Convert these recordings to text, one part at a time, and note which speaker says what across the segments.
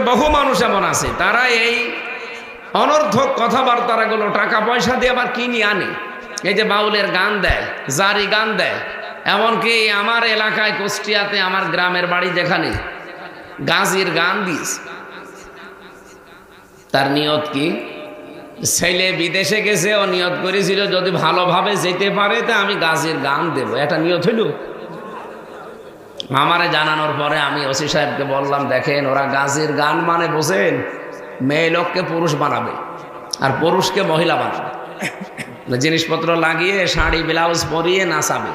Speaker 1: বহু মানুষ এমন আছে তারা এই অনর্থক কথাবার্তাগুলো টাকা পয়সা দিয়ে আবার কিনে আনে। এই যে বাউলের গান দেয়, জারি গান দেয়, এমনকি আমার এলাকায় কুষ্টিয়াতে আমার গ্রামের বাড়ি যেখানে গাজির গান দিস। তার নিয়ত কি? ছেলে বিদেশে গেছে, ও নিয়ত করেছিল যদি ভালোভাবে যেতে পারে তা আমি গাজির গান দেব, এটা নিয়ত হইল। আমারে জানানোর পরে আমি ওসি সাহেবকে বললাম, দেখেন ওরা গাজির গান মানে বোঝেন মেয়ে লোককে পুরুষ বানাবে আর পুরুষকে মহিলা বানাবে, জিনিসপত্র লাগিয়ে শাড়ি ব্লাউজ পরিয়ে নাচাবে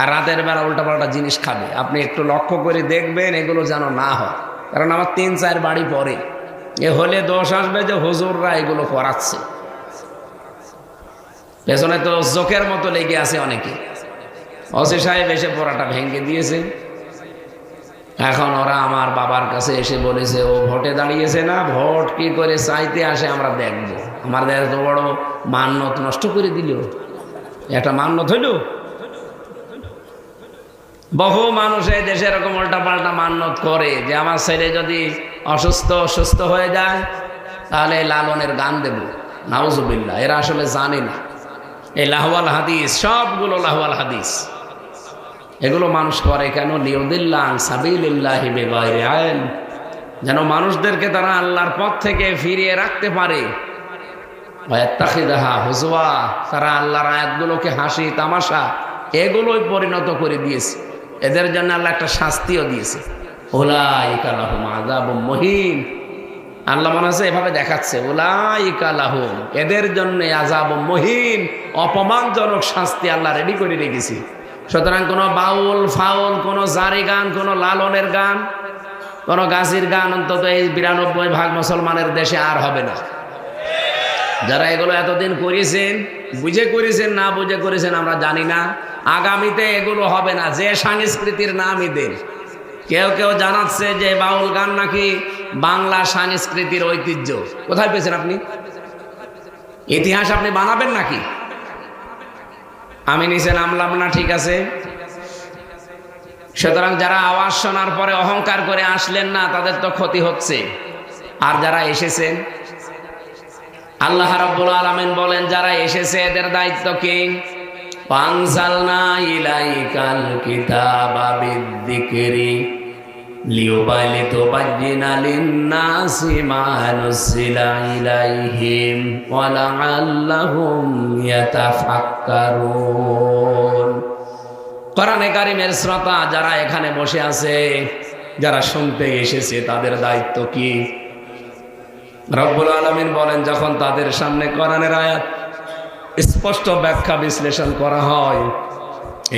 Speaker 1: আর রাতের বেলা উল্টাপাল্টা জিনিস খাবে। আপনি একটু লক্ষ্য করে দেখবেন এগুলো যেন না হয়, কারণ আমার 3-4 বাড়ি পরে এ হলে দোষ আসবে যে হুজুররা এগুলো করাচ্ছে। পেছনে তো জোকের মতো লেগে আছে অনেকে। ওসি সাহেব এসে পড়াটা ভেঙে দিয়েছে। এখন ওরা আমার বাবার কাছে এসে বলেছে ও ভোটে দাঁড়িয়েছে না, ভোট কি করে চাইতে আসে আমরা দেখবো। আমার এত বড় মান্যত নষ্ট করে দিল, একটা মান্যত হইল। বহু মানুষ এই দেশে এরকম উল্টা পাল্টা মান্যত করে যে আমার ছেলে যদি সুস্থ হয়ে যায় তাহলে লালনের গান দেব। নাউজুবিল্লাহ, এরা আসলে জানে না এই লাহওয়াল হাদিস, সবগুলো লাহওয়াল হাদিস। এগুলো মানুষ করে কেন? লিউদিল্লাহ আন সাবিলিল্লাহি বিগাইরি ইলম, যেন মানুষদেরকে তারা আল্লাহর পথ থেকে ফিরিয়ে রাখতে পারে। ওয়াত্তাখিদাহা হুজওয়া, তারা আল্লাহর আয়াতগুলোকে হাসি তামাশা এগুলোই পরিণত করে দিয়েছে। এদের জন্য আল্লাহ একটা শাস্তিও দিয়েছে, উলাইকা লাহুম আযাবুম মুহিন। আল্লাহ মনে হচ্ছে এভাবে দেখাচ্ছে, উলাইকা লাহুম, এদের জন্য আযাবুম মুহিন, অপমানজনক শাস্তি আল্লাহ রেডি করে রেখেছে। সুতরাং কোনো বাউল ফাউল, কোনো জারি গান, কোনো লালনের গান, কোনো গাছির গান অন্তত এই 92% মুসলমানের দেশে আর হবে না। যারা এগুলো এতদিন করেছেন, বুঝে করেছেন না বুঝে করেছেন আমরা জানি না, আগামীতে এগুলো হবে না। যে সংস্কৃতির নামই দেন, কেউ কেউ জানাচ্ছে যে বাউল গান নাকি বাংলা সংস্কৃতির ঐতিহ্য। কোথায় পেয়েছেন আপনি? ইতিহাস আপনি বানাবেন নাকি? আমি নিচে নামলাম না, ঠিক আছে। সুতরাং যারা আওয়াজ শোনার পরে অহংকার করে আসলেন না তাদের তো ক্ষতি হচ্ছে। আর যারা এসেছেন, আল্লাহ রাব্বুল আলামিন বলেন যারা এসেছে এদের দায়িত্ব কি? আনজালনা ইলাইকাল কিতাবা বিদ্দিকরি লিতুবায়্যিনা লিন-নাসি মা নুযিলা ইলাইহিম ওয়া লাআল্লাহুম ইয়াতাফাক্কারুন। কোরআনে কারীমের শ্রোতা যারা এখানে বসে আছে, যারা শুনতে এসেছে, তাদের দায়িত্ব কি? রব্বুল আলামিন বলেন যখন তাদের সামনে কোরআনের আয়াত স্পষ্ট ব্যাখ্যা বিশ্লেষণ করা হয়,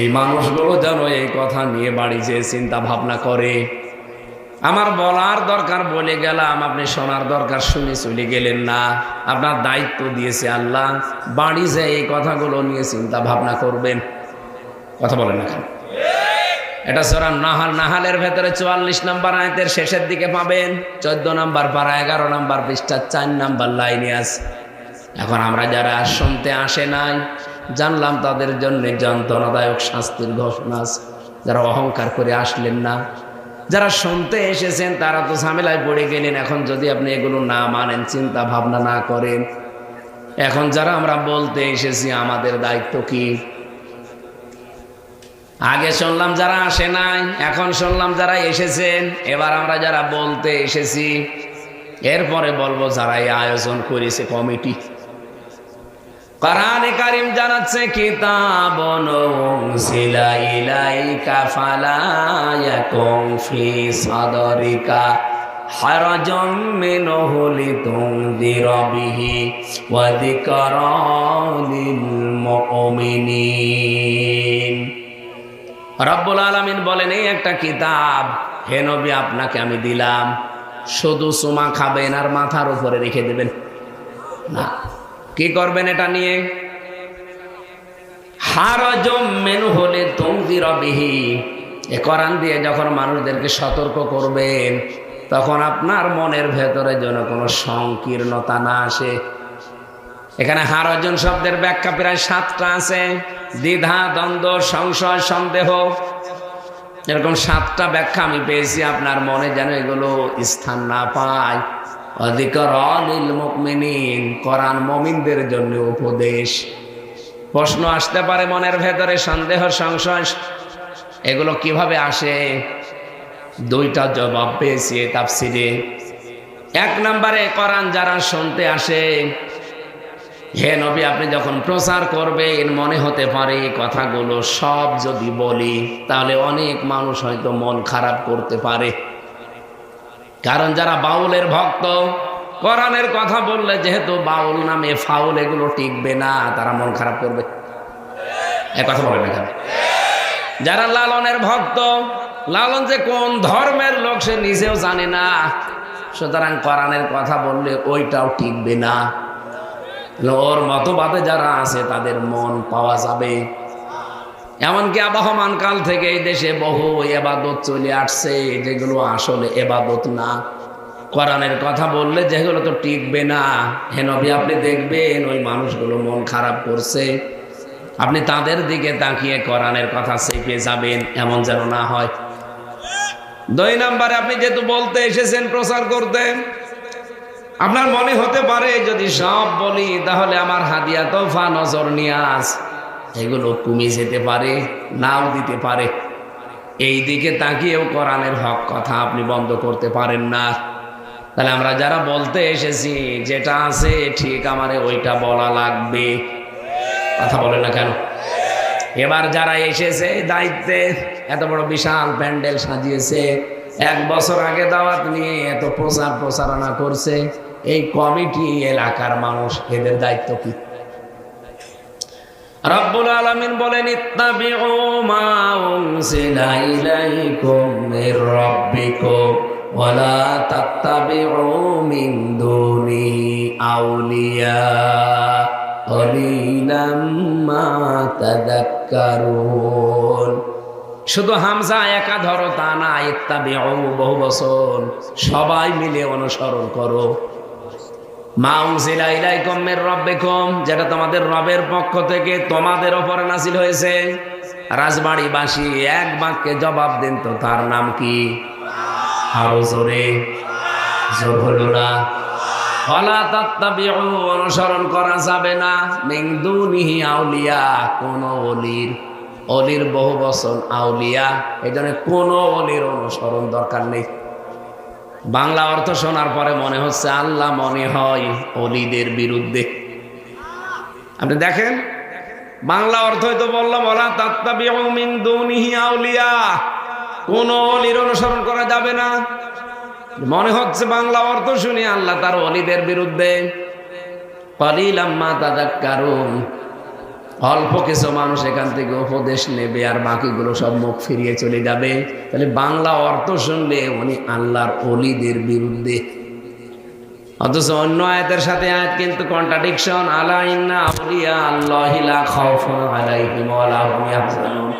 Speaker 1: এই মানুষগুলো যেন এই কথা নিয়ে বাড়ি যেয়ে চিন্তা ভাবনা করে। আমার বলার দরকার বলে গেলাম, আপনি শোনার দরকার শুনে চলে গেলেন না। আপনার দায়িত্ব দিয়েছে আল্লাহ, বাড়ি যেয়ে এই কথাগুলো নিয়ে চিন্তা ভাবনা করবেন। কথা বলেন না কেন? এটা সূরা নাহালের ভেতরে 44 নম্বর আয়াতের শেষের দিকে পাবেন, 14 নম্বর পারা 11 নম্বর পৃষ্ঠা 4 নম্বর লাইনে আছে। এখন আমরা যারা শুনতে আসে নাই, জানলাম তাদের জন্য যন্ত্রণাদায়ক শাস্তির ঘোষণা আছে। যারা অহংকার করে আসলেন না, যারা শুনতে এসেছেন তারা তো ঝামেলায় পড়ে গেলেন। এখন যদি আপনি এগুলো না মানেন, চিন্তা ভাবনা না করেন, এখন যারা আমরা বলতে এসেছি আমাদের দায়িত্ব কি? আগে শুনলাম যারা আসে নাই, এখন শুনলাম যারা এসেছেন, এবার আমরা যারা বলতে এসেছি এরপরে বলবো যারা এই আয়োজন করেছে কমিটি। কোরআনে কারীম জানাচ্ছে কিতাবুন উনজিলা ইলাইকা ফালা ইয়াকুন ফি সাদরিকা হারাজুম মিনহু লিতুনযিরা বিহি ওয়া যিকরা লিল মুমিনিন। রব্বুল আলামিন বলেন এই একটা কিতাব হে নবী আপনাকে আমি দিলাম, শুধু চুমা খাবেন আর মাথার উপরে রেখে দেবেন না। কি করবেন এটা নিয়ে? হারাজুম মিনহু লিতুনযিরা বিহি, এ কোরআন দিয়ে যখন মানুষদেরকে সতর্ক করবেন তখন আপনার মনের ভেতরে যেন কোনো সংকীর্ণতা না আসে। এখানে হারাজুন শব্দের ব্যাখ্যা প্রায় 7টা আছে, দ্বিধা, দ্বন্দ্ব, সংশয়, সন্দেহ। এরকম 7টা ব্যাখ্যা আমি পেয়েছি, আপনার মনে যেন এগুলো স্থান না পায়। যিকরালিল মুমিনিন, কোরআন মুমিনদের জন্য উপদেশ। প্রশ্ন আসতে পারে মনের ভেতরে, সন্দেহ সংশয়, এগুলো কিভাবে আসে? 2টা জবাব পেয়েছি তাফসিরে। 1 নম্বরে, কোরআন যারা শুনতে আসে, হে নবী আপনি যখন প্রচার করবেন মনে হতে পারে কথাগুলো সব যদি বলি তাহলে অনেক মানুষ হয়তো মন খারাপ করতে পারে। কারণ যারা বাউলের ভক্ত, কোরআনের কথা বললে যেহেতু বাউল নামে ফাউল এগুলো টিকবে না, তারা মন খারাপ করবে। এ কথা বলেন এখানে। যারা লালনের ভক্ত, লালন যে কোন ধর্মের লোক সে নিজেও জানে না, সুতরাং কোরআনের কথা বললে ওইটাও টিকবে না। ওর মতবাদে যারা আছে তাদের মন পাওয়া যাবে। এমনকি আবহমান কাল থেকে এই দেশে বহু এবাদত চলে আসছে যেগুলো আসলে এবাদত না। কোরআনের কথা বললে যেগুলো তো টিকবে না, হে নবী আপনি দেখবেন ওই মানুষগুলো মন খারাপ করছে, আপনি তাদের দিকে তাকিয়ে কোরআনের কথা চেপে যাবেন, এমন যেন না হয়। 2 নম্বরে, আপনি যেহেতু বলতে এসেছেন প্রচার করতে, আপনার মনে হতে পারে যদি সব বলি তাহলে আমার হাদিয়া তোফা নজর নিয়াজ এগুলো কমে যেতে পারে, নাও দিতে পারে। এই দিকে তাকিয়েও কোরআনের হক কথা আপনি বন্ধ করতে পারেন না। তাহলে আমরা যারা বলতে এসেছি যেটা আছে ঠিক আমারে ওইটা বলা লাগবে। কথা বলে না কেন? এবার যারা এসেছে দায়িত্বে, এত বড় বিশাল প্যান্ডেল সাজিয়েছে, 1 বছর আগে দাওয়াত নিয়ে এত প্রচারণা করছে, এই কমিটি এলাকার মানুষ, এদের দায়িত্ব কি? রব্বুল আলামিন বলেন ইত্তাবিউ মা উনজিলা ইলাইকুম মির রাব্বিকুম ওয়া লা তাত্তাবিউ মিন দুনিহি আউলিয়া কলিলাম মা তাযাক্কারুন। শুধু হামজা একা ধরো তা না, ইত্তাবিউ বহু বচন, সবাই মিলে অনুসরণ করো। মা উনজিলা ইলাইকুম মির রাব্বিকুম, যেটা তোমাদের রবের পক্ষ থেকে তোমাদের উপরে নাযিল হয়েছে। রাজবাড়িবাসী এক বাক্যে জবাব দেন তো তার নাম কি? আরো জোরে, জোর হলো না। ওয়ালা তাত্তাবিউ, অনুসরণ করা যাবে না, মিন দুনিহি আউলিয়া, কোন অলির বহু বচন আউলিয়া, এই জন্য কোন অলির অনুসরণ দরকার নেই। বাংলা অর্থ শোনার পরে মনে হচ্ছে আল্লাহ মনে হয় অলিদের বিরুদ্ধে। আপনি দেখেন বাংলা অর্থ তো বললাম ওয়ালা তাত্তাবিউ মিন দুনিহি আউলিয়া, কোন অলির অনুসরণ করা যাবে না। মনে হচ্ছে বাংলা অর্থ শুনে আল্লাহ তার অলিদের বিরুদ্ধে। কলিলাম মা তাযাক্কারুন, অল্প কিছু মানুষ এখান থেকে উপদেশ নেবে আর বাকিগুলো সব মুখ ফিরিয়ে চলে যাবে। তাহলে বাংলা অর্থ শুনলে উনি আল্লাহর ওলিদের বিরুদ্ধে, অথচ অন্য আয়াতের সাথে আয়াত কিন্তু কন্ট্রাডিকশন। আলা ইন্না আউলিয়া আল্লাহি লা খাউফুন আলাইহিম ওয়া লা হুম ইয়াহজানুন,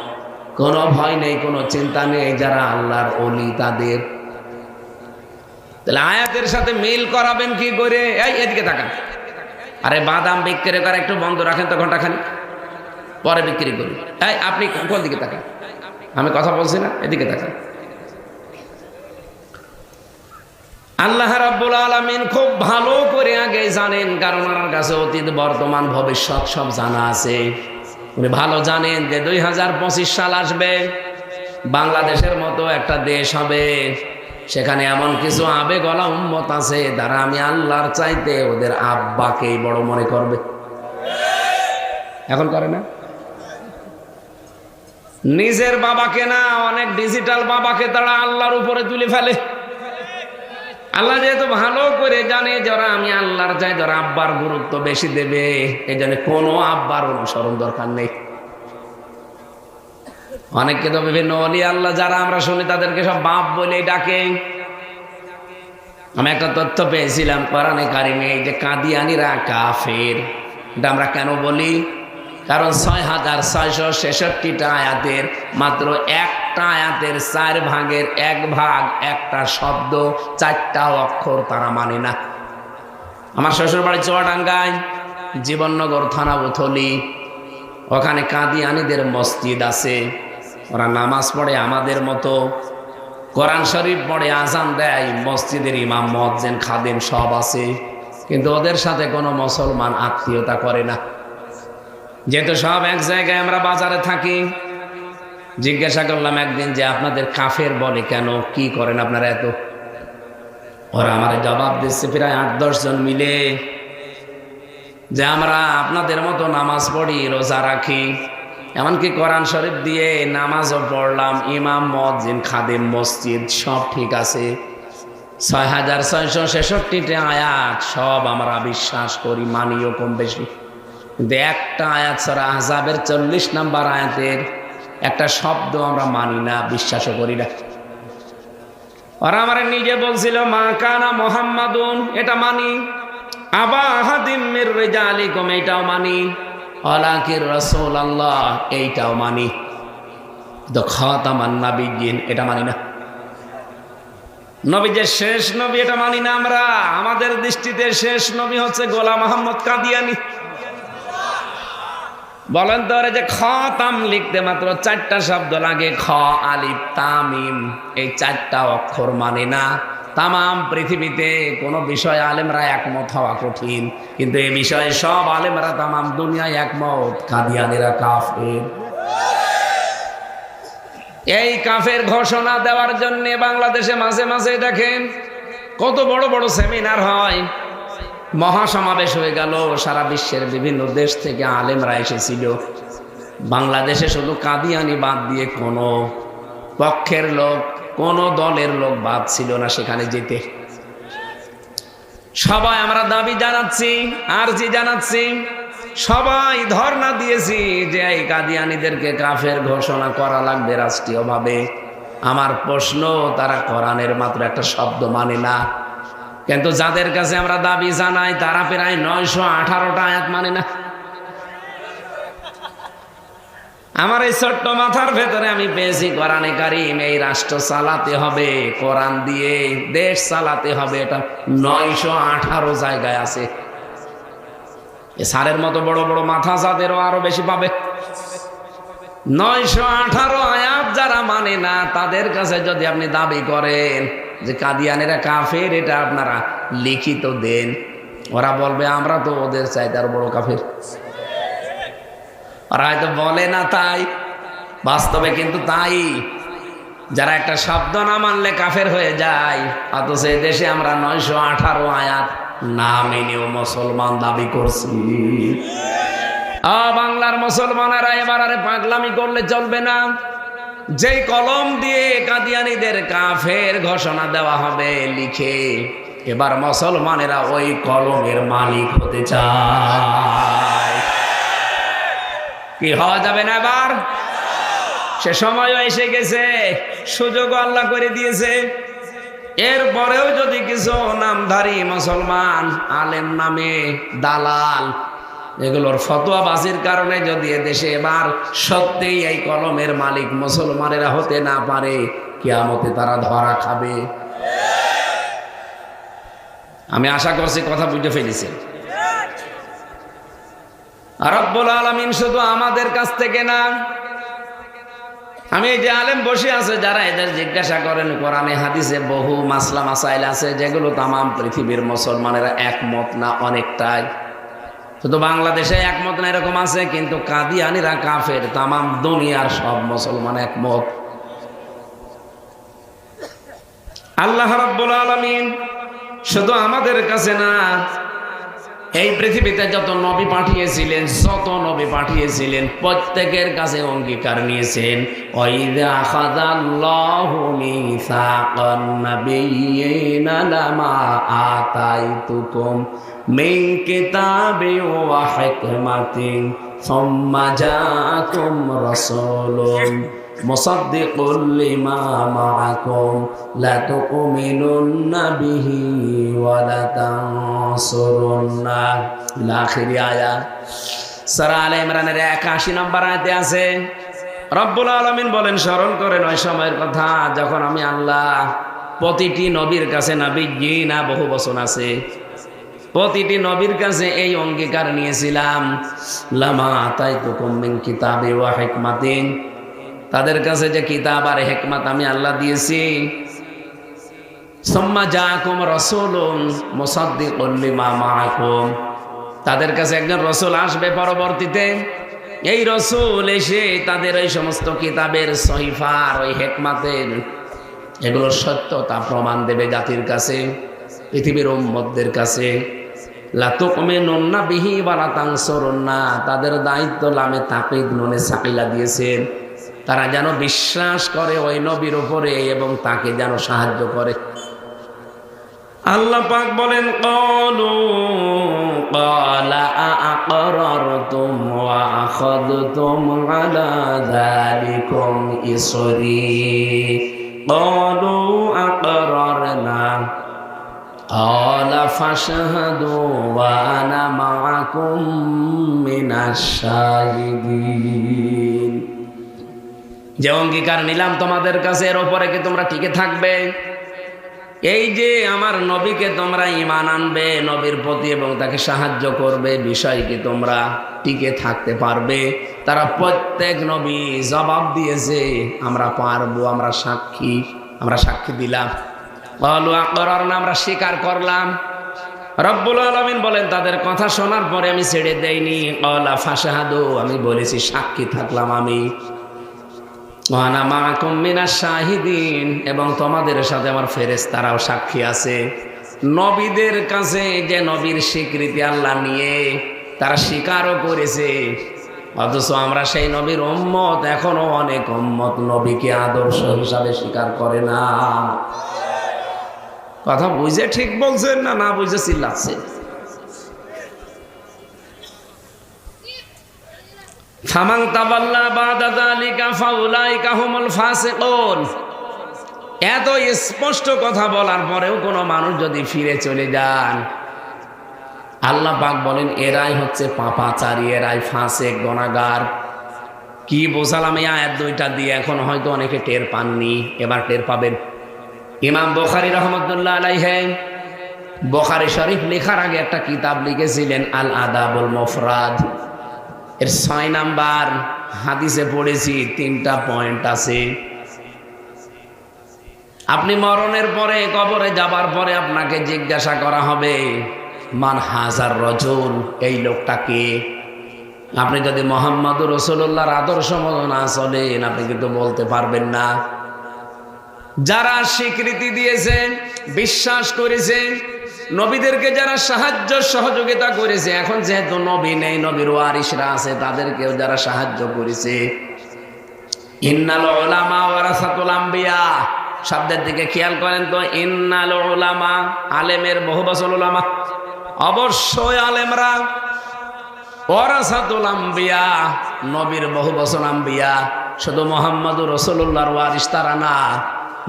Speaker 1: কোনো ভয় নেই, কোনো চিন্তা নেই যারা আল্লাহর ওলি তাদের। তাহলে আয়াতের সাথে মিল করাবেন কি করে? এই এদিকে তাকান, আরে বাদাম বিক্রি করে একটু বন্ধ রাখেন তো ঘন্টাখানি, পরে বিক্রি করি। এই আপনি কোন দিকে তাকান? আমি কথা বলছি না, এদিকে তাকান। আল্লাহ রাব্বুল আলামিন খুব ভালো করে আগে জানেন, কারণ ওনার কাছে অতীত বর্তমান ভবিষ্যৎ সব জানা আছে। উনি ভালো জানেন যে 2025 সাল আসবে, বাংলাদেশের মতো একটা দেশ হবে, সেখানে এমন কিছু আবেগওয়ালা উম্মত আছে যারা আমি আল্লাহর চাইতে ওদের আব্বাকেই বড় মনে করবে। এখন করে না? নিজের বাবাকে না, অনেক ডিজিটাল বাবাকে তারা আল্লাহর উপরে তুলে ফেলে। আল্লাহ যেহেতু ভালো করে জানে যারা আমি আল্লাহর চাই, যারা আব্বার গুরুত্ব বেশি দেবে, এই জন্য কোনো আব্বার অনুসরণ দরকার নেই। অনেককে তো বিভিন্ন ওলি আল্লাহ যারা আমরা শুনি তাদেরকে সব বাপ বলে ডাকে। আমি একটা তথ্য পেয়েছিলাম কোরআনে কারিমে, এই যে কাদিয়ানিরা কাফের, এটা আমরা কেন বলি? কারণ 6666টা আয়াতের মাত্র একটা আয়াতের 4 ভাগের 1 ভাগ, একটা শব্দ, 4টা অক্ষর তারা মানে না। আমার শ্বশুর বাড়ি চুয়াডাঙ্গায়, জীবননগর থানা উথলি, ওখানে কাদিয়ানিদের মসজিদ আছে। ওরা নামাজ পড়ে আমাদের মতো, কোরআন শরীফ পড়ে, আজান দেয়, মসজিদের ইমাম মুয়াজ্জিন খাদেম সব আছে, কিন্তু ওদের সাথে কোনো মুসলমান আত্মীয়তা করে না। যেহেতু সব এক জায়গায়, আমরা বাজারে থাকি। জিজ্ঞাসা করলাম একদিন যে আপনাদের কাফের বলে কেন, কি করেন আপনারা এত? ওরা আমার জবাব দিচ্ছে প্রায় 8-10 জন মিলে, যে আমরা আপনাদের মতো নামাজ পড়ি, রোজা রাখি, এমনকি কোরআন শরীফ দিয়ে নামাজও পড়লাম, ইমাম মুয়াজ্জিন খাদেম মসজিদ সব ঠিক আছে, 6666টি আয়াত সব আমরা বিশ্বাস করি, মানিও কম বেশি, কিন্তু একটা আয়াত সূরা আহজাবের 40 নম্বর আয়াতের একটা শব্দ আমরা মানি না, বিশ্বাসও করি না। ওরা আমার নিজে বলছিল মা কানা মুহাম্মাদুন, এটা মানি, আবা আহাদিম মির রিজালিকুম, এইটাও মানি, ওয়ালাকির রাসূলুল্লাহ, এইটাও মানি, তো খাতামান নাবিয়্যিন এটা মানি না। নবী যে শেষ নবী এটা মানি না আমরা। আমাদের দৃষ্টিতে শেষ নবী হচ্ছে গোলাম মোহাম্মদ কাদিয়ানী। বলেন তো, যে খাতাম লিখতে মাত্র 4টা শব্দ লাগে, খ আলিফ তামিম, এই 4টা অক্ষর মানে না। তামাম পৃথিবীতে কোন বিষয় আলেমরা একমত হওয়া কঠিন, কিন্তু এই বিষয়ে সব আলেমরা তামাম দুনিয়ায় একমত, কাদিয়ানীরা কাফের। এই কাফের ঘোষণা দেওয়ার জন্য বাংলাদেশে মাঝে মাঝে দেখেন কত বড় বড় সেমিনার হয়, মহাসমাবেশ হয়ে গেল, সারা বিশ্বের বিভিন্ন দেশ থেকে আলেমরা এসেছিল। বাংলাদেশে শুধু কাদিয়ানী বাদ দিয়ে কোনো পক্ষের লোক, কোন দলের লোক বাদ ছিল না সেখানে যেতে। সবাই আমরা দাবি জানাচ্ছি, আরজি জানাচ্ছি, সবাই ধর্ণা দিয়েছি যে এই কাদিয়ানীদেরকে কাফের ঘোষণা করা লাগবে রাষ্ট্রীয়ভাবে। আমার প্রশ্ন, তারা কোরআনের মাত্র একটা শব্দ মানে না, কিন্তু যাদের কাছে আমরা দাবি জানাই তারা প্রায় 918টা আয়াত মানে না। আমার এই ছোট্ট মাথার ভেতরে আমি পেয়েছি কোরআনে কারীম, এই রাষ্ট্র চালাতে হবে কোরআন দিয়ে, দেশ চালাতে হবে, এটা 918 জায়গায় আছে। এ সারের মতো বড় বড় মাথা যাদেরও আরো বেশি পাবে। 918 আয়াত যারা মানে না, তাদের কাছে যদি আপনি দাবি করেন যে কাদিয়ানীরা কাফের, এটা আপনারা লিখিত দেন, ওরা বলবে আমরা তো ওদের চাইতে আরো বড় কাফের। ওরা হয়তো বলে না তাই, বাস্তবে কিন্তু তাই। যারা একটা শব্দ না মানলে কাফের হয়ে যায়, অথচ এই দেশে আমরা 918 আয়াত না মেনেও মুসলমান দাবি করছি। বাংলার মুসলমানেরা এবার আরে পাগলামি করলে চলবে না। যেই কলম দিয়ে কাদিয়ানীদের কাফের ঘোষণা দেওয়া হবে লিখে, এবার মুসলমানেরা ওই কলমের মালিক হতে চায়। কি হওয়া যাবে না এবার? সে সময়ও এসে গেছে, সুযোগও আল্লাহ করে দিয়েছে। এরপরেও যদি কিছু নামধারী মুসলমান, আলেম নামে দালাল, এগুলোর ফতোয়াবাজির কারণে যদি এদেশে এবার সত্যিই এই কলমের মালিক মুসলমানেরা হতে না পারে, কিয়ামতে তারা ধরা খাবে। আমি আশা করছি কথা বুঝে ফেলেছি। রব্বুল আলামিন শুধু আমাদের কাছ থেকে না, আমি এই যে আলেম বসে আছে যারা এদের জিজ্ঞাসা করেন, কোরআনে হাদিসে বহু মাসলা মাসাইল আছে যেগুলো তামাম পৃথিবীর মুসলমানেরা একমত না, অনেকটাই। শুধু বাংলাদেশে একমত না এরকম আছে, কিন্তু কাদিয়ানীরা কাফের, তামাম দুনিয়ার সব মুসলমান একমত। আল্লাহ রাব্বুল আলামিন শুধু আমাদের কাছে না, এই পৃথিবীতে যত নবী পাঠিয়েছিলেন প্রত্যেকের কাছে অঙ্গীকার নিয়েছেন। ওয়াইযা আখাযাল্লাহু মিসাকান নাবিয়্যিনা লামা আতাইতুকুম মিন কিতাবিন ওয়া হিকমাতিন সুম্মা জাআকুম রাসূলুন মুসাদ্দিকুল লিমা মাআকুম লা তুমিনুন্না বিহি ওয়া লা তানসুরুন্না। আখিরি আয়াত সূরা আলে ইমরানের 81 নম্বর আয়াতে আছে। রব্বুল আলামিন বলেন, স্মরণ করেন ওই সময়ের কথা যখন আমি আল্লাহ প্রতিটি নবীর কাছে, নাবিয়্যিনা বহু বচন আছে, প্রতিটি নবীর কাছে এই অঙ্গীকার নিয়েছিলাম, লামা আতাইতুকুম মিন কিতাবি ওয়া হিকমাতিন, তাদের কাছে যে কিতাব আর হিকমত আমি আল্লাহ দিয়েছি, সুম্মা জাআকুম রাসূলুন মুসাদ্দিকুন লিমা মাআকুম, তাদের কাছে একজন রাসূল আসবে পরবর্তীতে। এই রাসূল এসে তাদের এই সমস্ত কিতাবের সহিফার ওই হিকমতের এগুলোর সত্যতা প্রমাণ দেবে জাতির কাছে, পৃথিবীর উম্মতদের কাছে। লা তুমিনুন্না বিহি ওয়া লা তানসুরুন্না, তাদের দায়িত্ব লামে তাকিদ নুনে সাকিলা দিয়েছেন, তারা যেন বিশ্বাস করে ওই নবীর উপরে এবং তাকে যেন সাহায্য করে। আল্লাহ পাক বলেন ক্বালু ক্বালা আ'আকরারতুম ওয়া আখাযতুম আলা যালিকুম ইসরি ক্বালু আ'আকরারনা ক্বালা ফাশহাদু ওয়া আনা মা'আকুম মিনাশ শাহিদিন। যে অঙ্গীকার নিলাম তোমাদের কাছে এর উপরে কি তোমরা টিকে থাকবে? এই যে আমার নবীকে তোমরা ঈমান আনবে নবীর প্রতি এবং তাকে সাহায্য করবে, বিষয় কি তোমরা টিকে থাকতে পারবে? তারা প্রত্যেক নবী জবাব দিয়েছে আমরা পারবো, আমরা সাক্ষী দিলাম। ক্বালু আকরারনা, আমরা স্বীকার করলাম। রব্বুল আলামিন বলেন তাদের কথা শোনার পরে আমি ছেড়ে দেইনি। ক্বালা ফাশহাদু, আমি বলেছি সাক্ষী থাকলাম আমি। ওয়া আনা মা'আকুম মিনাশ শাহিদিন, এবং তোমাদের সাথে আমার ফেরেশতারাও সাক্ষী আছে। নবীদের কাছে যে নবীর স্বীকৃতি আল্লাহ নিয়ে তারা স্বীকারও করেছে, অথচ আমরা সেই নবীর উম্মত, এখনো অনেক উম্মত নবীকে আদর্শ হিসাবে স্বীকার করে না। কথা বুঝে ঠিক বলছেন না না বুঝে চিল্লাচ্ছে? ফামান তাওয়াল্লা বাদা যালিকা ফাউলাইকা হুমুল ফাসিকুন। এত স্পষ্ট কথা বলার পরেও কোনো মানুষ যদি ফিরে চলে যান, আল্লাহ পাক বলেন এরাই হচ্ছে পাপাচারী, এরাই ফাসিক, গুনাহগার। কি বোঝালাম এই আয়াত দুইটা দিয়ে? এখন হয়তো অনেকে টের পাননি, এবার টের পাবেন। ইমাম বুখারী রাহমাতুল্লাহ আলাইহি বুখারী শরীফ লেখার আগে একটা কিতাব লিখেছিলেন আল আদাবুল মুফরাদ। এর 6 নাম্বার হাদিসে পড়েছি 3টা পয়েন্ট আছে। আপনি মরণের পরে, কবরে যাবার পরে আপনাকে জিজ্ঞাসা করা হবে মান হাজার রজুল, এই লোকটাকে। আপনি যদি মুহাম্মদুর রাসূলুল্লাহর আদর্শ মতো না চলেন আপনি কিন্তু বলতে পারবেন না। যারা স্বীকৃতি দিয়েছে, বিশ্বাস করেছে, নবীদেরকে যারা সাহায্য সহযোগিতা করেছে, এখন যেহেতু নবী নেই, নবীর ওয়ারিসরা আছে, তাদেরকেও যারা সাহায্য করেছে। ইন্নাল উলামা ওয়ারাসাতুল আম্বিয়া, শব্দের দিকে খেয়াল করেন তো। ইন্নাল উলামা, আলেমের বহুবচন উলামা, অবশ্যই আলেমরা। ওয়ারাসাতুল আম্বিয়া, নবীর বহুবচন আম্বিয়া। শুধু মুহাম্মদুর রাসূলুল্লাহর ওয়ারিস তারা না,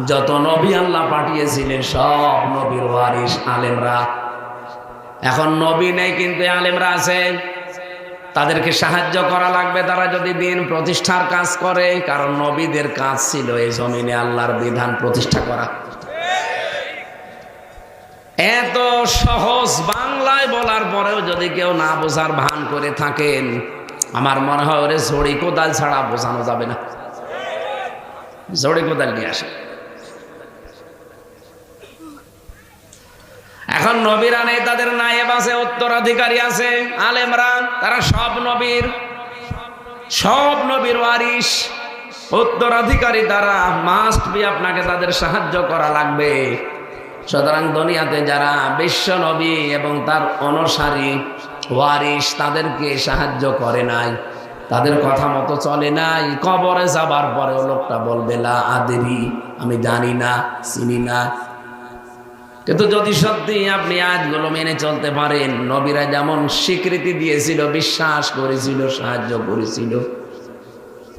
Speaker 1: যত নবী আল্লাহ পাঠিয়েছিলেন সব নবীর ওয়ারিস আলেমরা। এখন নবী নেই কিন্তু আলেমরা আছে, তাদেরকে সাহায্য করা লাগবে তারা যদি দিন প্রতিষ্ঠার কাজ করে। কারণ নবীদের কাজ ছিল এই জমিনে আল্লাহর বিধান প্রতিষ্ঠা করা। এত সহজ বাংলায় বলার পরেও যদি কেউ না বোঝার ভান করে থাকেন, আমার মনে হয় ওরে ঝড়ি কোদাল ছাড়া বোঝানো যাবে না। ঝড়ি কোদাল নিয়ে আসে। এখন নবীরা নেই, তাদের নায়েব আছে, উত্তরাধিকারী আছে, আলেমরা। তারা সব নবীর ওয়ারিস, উত্তরাধিকারী। তারা মাস্ট বি, আপনাকে তাদের সাহায্য করা লাগবে। সুতরাং দুনিয়াতে যারা বিশ্ব নবী এবং তার অনুসারী ওয়ারিস, তাদেরকে সাহায্য করে নাই, তাদের কথা মতো চলে নাই, কবরে যাবার পরেও লোকটা বলবে লা আদরি, আমি জানি না, চিনি না। কিন্তু যদি সত্যি আপনি আয়াতগুলো মেনে চলতে পারেন, নবীরা যেমন স্বীকৃতি দিয়েছিল, বিশ্বাস করেছিল, সাহায্য করেছিল,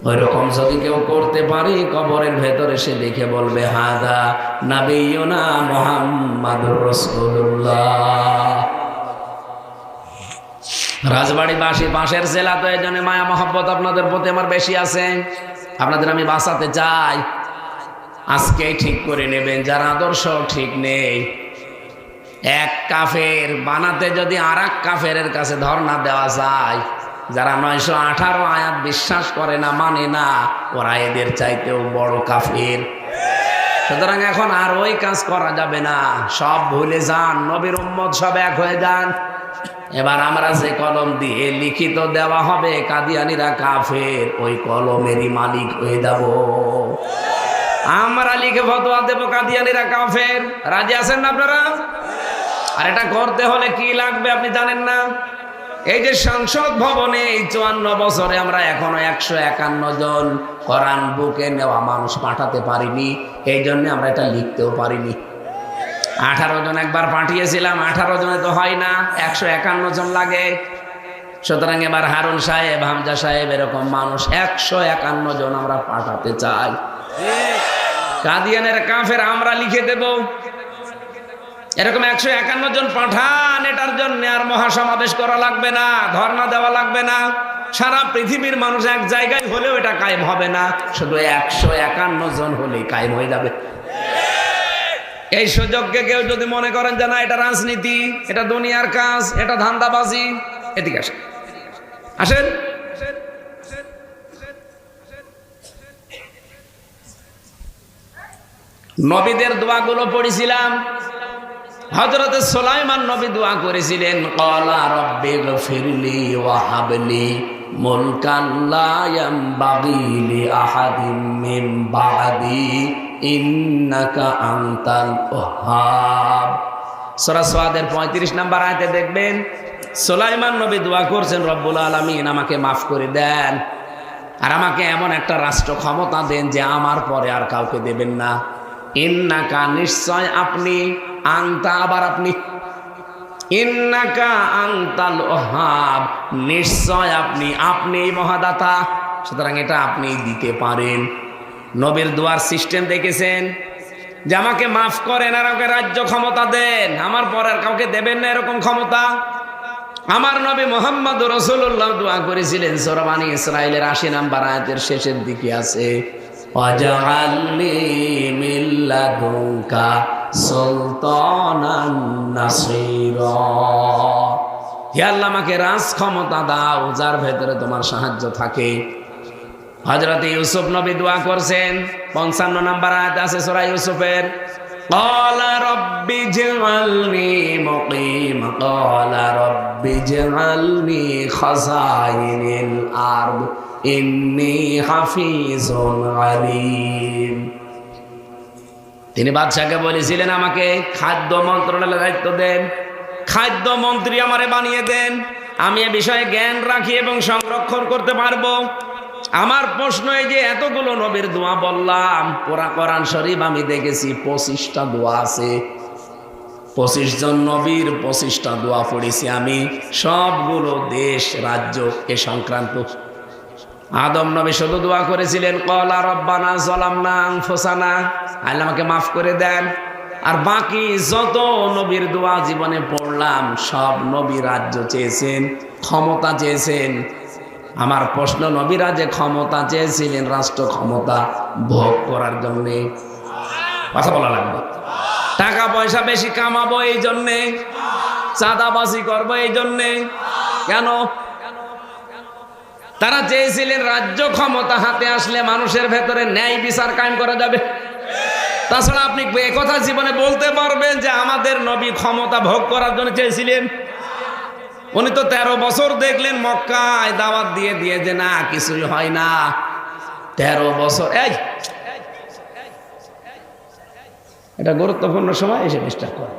Speaker 1: ওই রকম যদি কেউ করতে পারে, কবরের ভেতরে সে দেখে বলবে হাদা নাবিয়ুনা মুহাম্মাদুর রাসূলুল্লাহ। রাজবাড়িবাসী পাশের জেলা, তো এই জন্য মায়া মহব্বত আপনাদের প্রতি আমার বেশি আছে। আপনাদের আমি বাঁচাতে চাই। আজকেই ঠিক করে নেবেন, যার আদর্শ ঠিক নেই। এক কাফের বানাতে যদি আর এক কাফের কাছে ধর্ণা দেওয়া যায়, যারা 918 আয়াত বিশ্বাস করে না, মানে না, ওরা এদের চাইতেও বড় কাফির। সুতরাং এখন আর ওই কাজ করা যাবে না, সব ভুলে যান, নবীর উম্মত সব এক হয়ে যান। এবার আমরা যে কলম দিয়ে লিখিত দেওয়া হবে কাদিয়ানীরা কাফের, ওই কলমেরই মালিক হয়ে যাব। আমরা লিখে ফতোয়া দেব কাদিয়ানীরা কাফের। রাজি আছেন না আপনারা? আর এটা করতে হলে কি লাগবে আপনি জানেন না? এই যে সংসদ ভবনে এই 54 বছরে আমরা এখনো 151 জন কোরআন বুকে নেওয়া মানুষ পাঠাতে পারিনি, এই জন্য আমরা এটা লিখতেও পারিনি। 18 জন একবার পাঠিয়েছিলাম, 18 জনে তো হয় না, 151 জন লাগে। সুতরাং এবার হারুন সাহেব, হামজা সাহেব, এরকম মানুষ 151 জন আমরা পাঠাতে চাই। কাদিয়ানের কাফের আমরা লিখে দেব। এরকম 151 জন পাঠান, এটার জন্য আর মহাসমাবেশ করা লাগবে না, ধর্ণা দেওয়া লাগবে না। সারা পৃথিবীর মানুষ এক জায়গায় হলেও এটা কায়েম হবে না, শুধু 151 জন হলেই কায়েম হয়ে যাবে। এই সুযোগকে কেউ যদি মনে করেন যে না এটা রাজনীতি, এটা দুনিয়ার কাজ, এটা ধান্দাবাজি, এদিকে আসেন, আসেন। নবীদের দোয়াগুলো পড়েছিলাম। হযরত সুলাইমান নবী দোয়া করেছিলেন, ক্বালা রাব্বি গফিরলি ওয়া হাবলি মুলকান লা ইয়ানবাগি লি আহাদিন মিন বা'দি ইন্নাকা আনতাল ওয়াহ্হাব। সূরা সাদের 35 নম্বর আয়াতে দেখবেন সুলাইমান নবী দোয়া করছেন, রব্বুল আলামিন আমাকে মাফ করে দেন, আর আমাকে এমন একটা রাষ্ট্র ক্ষমতা দেন যে আমার পরে আর কাউকে দেবেন না। ইন্নাকা, নিশ্চয় আপনি, আনতা, আবার আপনি, ইন্নাকা আনতাল ওয়াহ্হাব, নিশ্চয় আপনি, আপনিই মহাদাতা, সুতরাং এটা আপনি দিতে পারেন। নবীর দোয়ার সিস্টেম দেখেছেন যে আমাকে মাফ করেন আর আমাকে রাজ্য ক্ষমতা দেন, আমার পর আর কাউকে দেবেন না এরকম ক্ষমতা। আমার নবী মুহাম্মদ রাসূলুল্লাহ দোয়া করেছিলেন, সূরা বনী ইসরাঈলের 80 নম্বর আয়াতের শেষের দিকে আছে, ওয়াজআলনি মিন লাদুনকা সুলতানান নাসীরা, হে আল্লাহ আমাকে রাজ ক্ষমতা দাও যার ভেতরে তোমার সাহায্য থাকে। হযরত ইউসুফ নবী দোয়া করছেন, 55 নম্বর আয়াত আছে সূরা ইউসুফের, ক্বালা রাব্বি জাআলনি মুকিমা, ক্বালা রাব্বি জাআলনি খাযাইনিল আরদ ইন্নী হাফিজুন আলীম। তিনি বাদশাকে বলেছিলেন আমাকে খাদ্য মন্ত্রণালয়ের দায়িত্ব দেন, খাদ্য মন্ত্রী আমারে বানিয়ে দেন, আমি এ বিষয়ে জ্ঞান রাখি এবং সংরক্ষণ করতে পারবো। আমার প্রশ্ন এই যে এতগুলো নবীর দোয়া বললাম, পুরা কোরআন শরীফ আমি দেখেছি 25টা দোয়া আছে, 25 জন নবীর 25টা দোয়া পড়েছি আমি, সবগুলো দেশ রাজ্য এ সংক্রান্ত। আদম নবী শুধু দোয়া করেছিলেন, ক্বালা রব্বানা যালামনা আনফুসানা, আল্লাহ আমাকে মাফ করে দেন। আর বাকি যত নবীর দোয়া জীবনে পড়লাম, সব নবী রাজ্য চেয়েছেন, ক্ষমতা চেয়েছেন। আমার প্রশ্ন, নবীরা যে ক্ষমতা চেয়েছিলেন, রাষ্ট্র ক্ষমতা ভোগ করার জন্য, কথা বলা লাগবে, টাকা পয়সা বেশি কামাবো এই জন্যে, চাঁদাবাজি করবো এই জন্যে, কেন? তারা চেয়েছিলেন রাজ্য ক্ষমতা হাতে আসলে মানুষের ভেতরে ন্যায় বিচার কায়েম করা যাবে। তাছাড়া আপনি একথা জীবনে বলতে পারবেন যে আমাদের নবী ক্ষমতা ভোগ করার জন্য চেয়েছিলেন? উনি তো 13 বছর দেখলেন মক্কায় দাওয়াত দিয়ে দিয়ে যে না কিছুই হয় না। 13 বছর, এটা গুরুত্বপূর্ণ সময় এসে ডিস্টার্ব করে।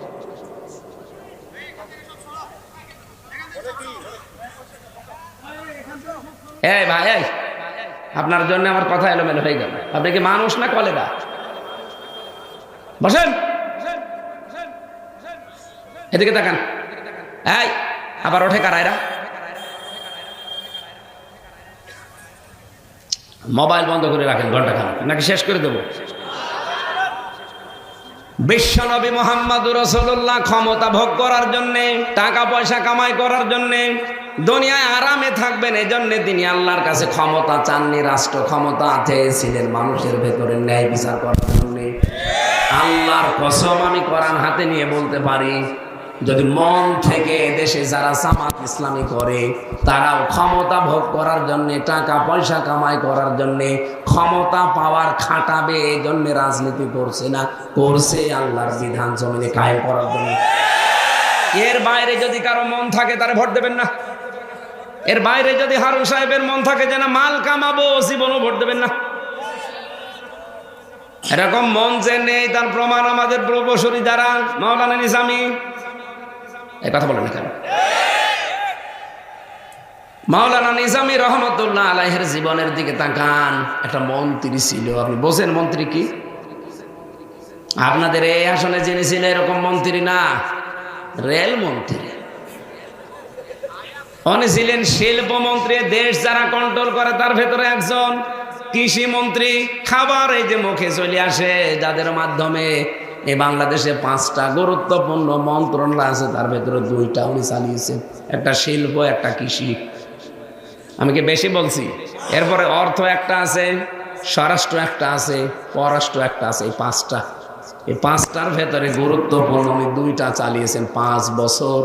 Speaker 1: এই ভাই, আপনার জন্য আমার কথা এলোমেলো হয়ে গেল। আপনি কি মানুষ না কলেরা? বসেন, এদিকে তাকান। এই আবার ওঠে কারা এরা? মোবাইল বন্ধ করে রাখেন ঘন্টা খানেক, নাকি শেষ করে দেবো? বিশ্বনবী মুহাম্মদুর রাসূলুল্লাহ ক্ষমতা ভোগ করার জন্যে, টাকা পয়সা কামাই করার জন্যে, দুনিয়ায় আরামে থাকবেন এজন্য তিনি আল্লাহর কাছে ক্ষমতা চাননি, রাষ্ট্র ক্ষমতা চেয়েছিলেন মানুষের ভেতরে ন্যায় বিচার করার জন্য। আল্লাহর কসম আমি কোরআন হাতে নিয়ে বলতে পারি, যদি মন থেকে দেশে যারা জামাত ইসলামী করে তারাও ক্ষমতা ভোগ করার জন্য, টাকা পয়সা কামাই করার জন্য, ক্ষমতা পাওয়ার খাটাবে এই জন্য রাজনীতি করছে না, করছে আল্লাহর বিধান জমিনে কায়েম করার জন্য। এর বাইরে যদি কারো মন থাকে তারা ভোট দেবেন না। এর বাইরে যদি হারুন সাহেবের মন থাকে যে না মাল কামাবো, জীবনও ভোট দেবেন না। এরকম মন যে নেই তার প্রমাণ আমাদের প্রবসরী যারা মাওলানা নিজামী, এই কথা বলেন না কেন? মাওলানা নিজামী রহমতুল্লাহ আলাইহির জীবনের দিকে তাকান। একটা মন্ত্রী ছিল, আপনি বোঝেন মন্ত্রী কি? আপনাদের এই আসনে যিনি ছিলেন এরকম মন্ত্রী না, রেল মন্ত্রী। উনি ছিলেন শিল্পমন্ত্রী, দেশ যারা কন্ট্রোল করে তার ভেতরে একজন। কৃষি মন্ত্রী, খাবার এই যে মুখে চলে আসে যাদের মাধ্যমে এই বাংলাদেশে 5টা গুরুত্বপূর্ণ মন্ত্রণালয় আছে, তার ভেতরে 2টা উনি চালিয়েছেন, একটা শিল্প, একটা কৃষি। আমি কি বেশি বলছি? এরপরে অর্থ একটা আছে, স্বরাষ্ট্র একটা আছে, পররাষ্ট্র একটা আছে, এই 5টা। এই 5টার ভেতরে গুরুত্বপূর্ণ উনি 2টা চালিয়েছেন 5 বছর।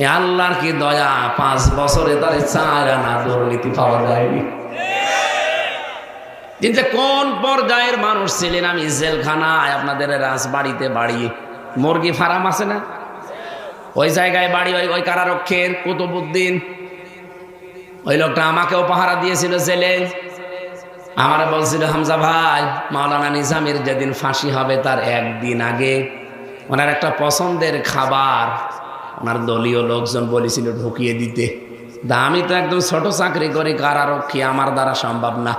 Speaker 1: এ আল্লাহর কি দয়া, 5 বছরে তার 4 আনা দুর্নীতি পাওয়া যায়নি। কিন্তু কোন পর্যায়ের মানুষ ছিলেন? আমি জেলখানায়, আপনাদের রাজবাড়িতে বাড়ি, মুরগি ফার্ম আছে না, ওই জায়গায় বাড়ি, ওই কারারক্ষের কুতুবউদ্দিন, ওই লোকটা আমাকেও পাহারা দিয়েছিল জেলে। আমার বলছিল, হামজা ভাই, মাওলানা নিজামীর যেদিন ফাঁসি হবে তার 1 দিন আগে ওনার একটা পছন্দের খাবার ওনার দলীয় লোকজন বলেছিল ঢুকিয়ে দিতে। আমি তো একদম ছোট চাকরি করি, কারারক্ষী, আমার দ্বারা সম্ভব না।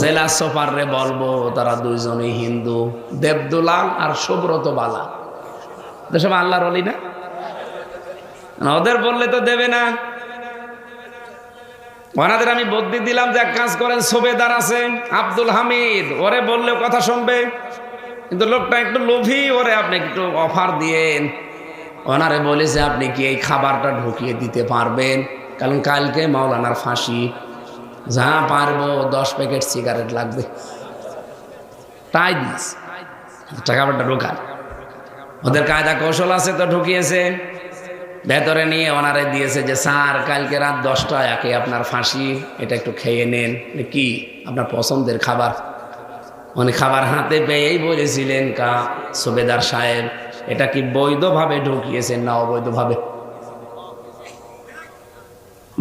Speaker 1: জেলা সুপারে বলবো, তারা 2জনই হিন্দু, দেবদুলাল আর সুব্রত বালা, সব আল্লাহর ওলি না? ওদের বললে তো দেবে না। ওনাদের আমি বুদ্ধি দিলাম যে এক কাজ করেন, সুবেদার আছে আব্দুল হামিদ, ওরে বললে কথা শুনবে, কিন্তু লোকটা একটু লোভী, ওরে আপনি একটু অফার দিয়েন। ওনারে বলেছে আপনি কি এই খাবারটা ঢুকিয়ে দিতে পারবেন, কারণ কালকে মাওলানার ফাঁসি। যা পারবো, 10 প্যাকেট সিগারেট লাগবে। তাই দিস খাবারটা ঢোকান। ওদের কায়দা কৌশল আছে, তো ঢুকিয়েছে। ভেতরে নিয়ে ওনারে দিয়েছে যে স্যার, কালকে রাত 10টায় একে আপনার ফাঁসি, এটা একটু খেয়ে নেন। কি? আপনার পছন্দের খাবার। উনি খাবার হাতে পেয়েই বলেছিলেন, সুবেদার সাহেব, এটা কি বৈধভাবে ঢুকিয়েছেন না অবৈধভাবে?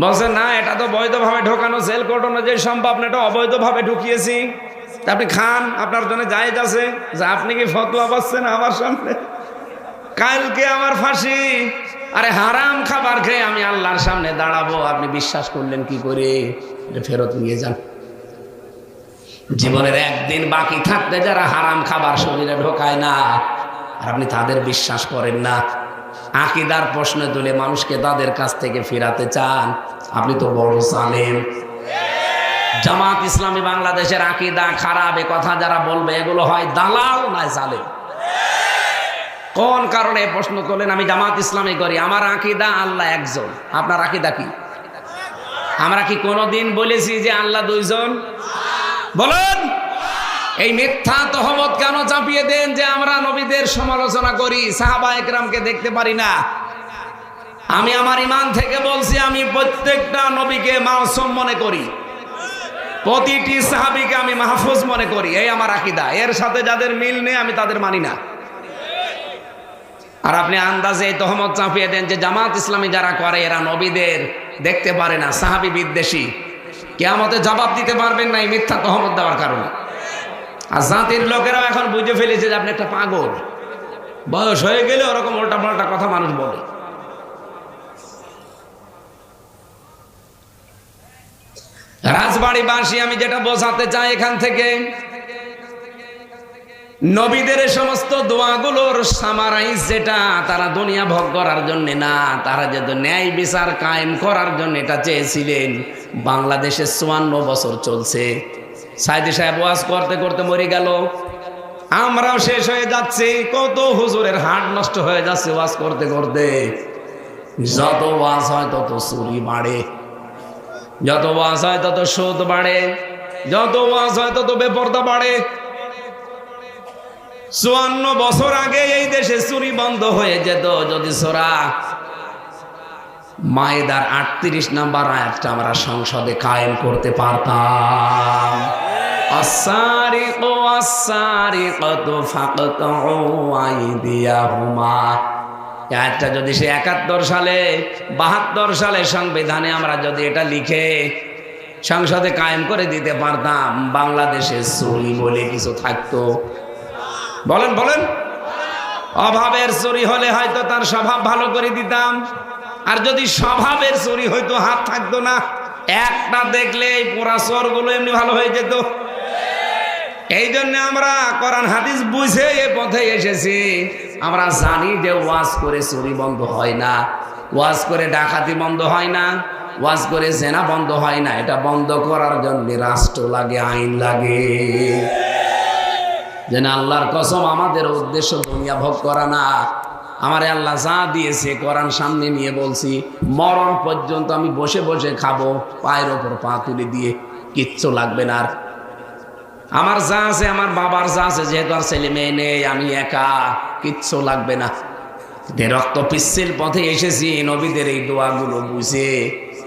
Speaker 1: বলছেন না, এটা তো বৈধভাবে ঢোকানো, জেল কোর্ট অনুযায়ী সম্ভব না, এটা অবৈধভাবে ঢুকিয়েছি। আপনি খান, আপনার জন্য জায়েজ আছে। যে আপনি কি ফতোয়া পাচ্ছেন আমার সামনে? কালকে আমার ফাঁসি, আরে হারাম খাবার খেয়ে আমি আল্লাহর সামনে দাঁড়াবো, আপনি বিশ্বাস করলেন কি করে? ফেরত নিয়ে যান। জীবনের 1 দিন বাকি থাকতে যারা হারাম খাবার শরীরে ঢোকায় না, আর আপনি তাদের বিশ্বাস করেন না, আকীদার প্রশ্ন তুলে মানুষকে তাদের কাছ থেকে ফেরাতে চান, আপনি তো বড় জালেম। জামাত ইসলামী বাংলাদেশের আকীদা খারাপ, এ কথা যারা বলবে এগুলো হয় দালাল নয় জালেম। কোন কারণে প্রশ্ন করলেন? আমি জামাত ইসলামী করি, আমার আকীদা আল্লাহ একজন। আপনার আকীদা কি? আমরা কি কোনোদিন বলেছি যে আল্লাহ 2জন? বলেন। এই মিথ্যা তহমত কেন চাপিয়ে দেন যে আমরা নবীদের সমালোচনা করি, সাহাবা একরামকে দেখতে পারি না? আমি আমার ঈমান থেকে বলছি, আমি প্রত্যেকটা নবীকে মাসুম মনে করি, প্রতিটি সাহাবীকে আমি মাহফুজ মনে করি। এই আমার আকীদা। এর সাথে যাদের মিল নেই আমি তাদের মানি না। আর আপনি আন্দাজে এই তহমত চাপিয়ে দেন যে জামাত ইসলামী যারা করে এরা নবীদের দেখতে পারে না, সাহাবী বিদ্বেষী। কিয়ামতে জবাব দিতে পারবেন না এই মিথ্যা তহমত দেওয়ার কারণে। আর জাতির লোকেরাও এখন বুঝে ফেলেছে যে আপনি একটা পাগল। বয়স হয়ে গেলে ওরকম উল্টা পাল্টা কথা মানুষ বলে। রাজবাড়িবাসী, আমি যেটা বোঝাতে চাই এখান থেকে, নবীদের সমস্ত দোয়াগুলোর সামারাইজ যেটা, তারা দুনিয়া ভোগ করার জন্য না, তারা যে ন্যায় বিচার কায়েম করার জন্য এটা চেয়েছিলেন। বাংলাদেশে 54 বছর চলছে। সাইদি সাহেব ওয়াজ করতে করতে মরে গেল, আমরাও শেষ হয়ে যাচ্ছি। কত হুজুরের হাট নষ্ট হয়ে যাচ্ছে ওয়াজ করতে করতে। যত ওয়াজ হয় তত চুরি বাড়ে, যত ওয়াজ হয় তত সুদ বাড়ে, যত ওয়াজ হয় তত বেপরদা বাড়ে। 54 বছর আগে এই দেশে চুরি বন্ধ হয়ে যেত যদি সূরা মায়েদার 38 নম্বর আয়াতটা আমরা সংসদে কায়েম করতে পারতাম। আস-সারিকু ওয়াস-সারিকাতু ফাকতাউ আইদিয়াহুমা। আয়াতটা যদি সে 71 সালে 72 সালে সংবিধানে আমরা যদি এটা লিখে সংসদে কায়েম করে দিতে পারতাম, বাংলাদেশে চুরি বলে কিছু থাকতো? বলেন বলেন। অভাবের চুরি হলে হয়তো তার স্বভাব ভালো করে দিতাম, আর যদি স্বভাবের চুরি হয়তো হাত থাকতো না। একটা দেখলে এই পোড়া চোরগুলো এমনি ভালো হয়ে যেত। এই জন্য আমরা কোরআন হাদিস বুঝে এ পথে এসেছি। আমরা জানি যে ওয়াজ করে চুরি বন্ধ হয় না, ওয়াজ করে ডাকাতি বন্ধ হয় না, ওয়াজ করে জেনা বন্ধ হয় না। এটা বন্ধ করার জন্য রাষ্ট্র লাগে, আইন লাগে। যেন আল্লাহর কসম, আমাদের উদ্দেশ্য দুনিয়া ভোগ করা না। আমারে আল্লাহ যা দিয়েছে কোরআন সামনে নিয়ে বলছি, মরণ পর্যন্ত আমি বসে বসে খাবো, পায়ের ওপর পা তুলে দিয়ে, কিচ্ছু লাগবে না। আর আমার যা আছে, আমার বাবার যা আছে, যেহেতু আর ছেলে মেয়ে নেই, আমি একা, কিচ্ছু লাগবে না। রক্ত পিচ্ছিল পথে এসেছি নবীদের এই দোয়াগুলো বুঝে,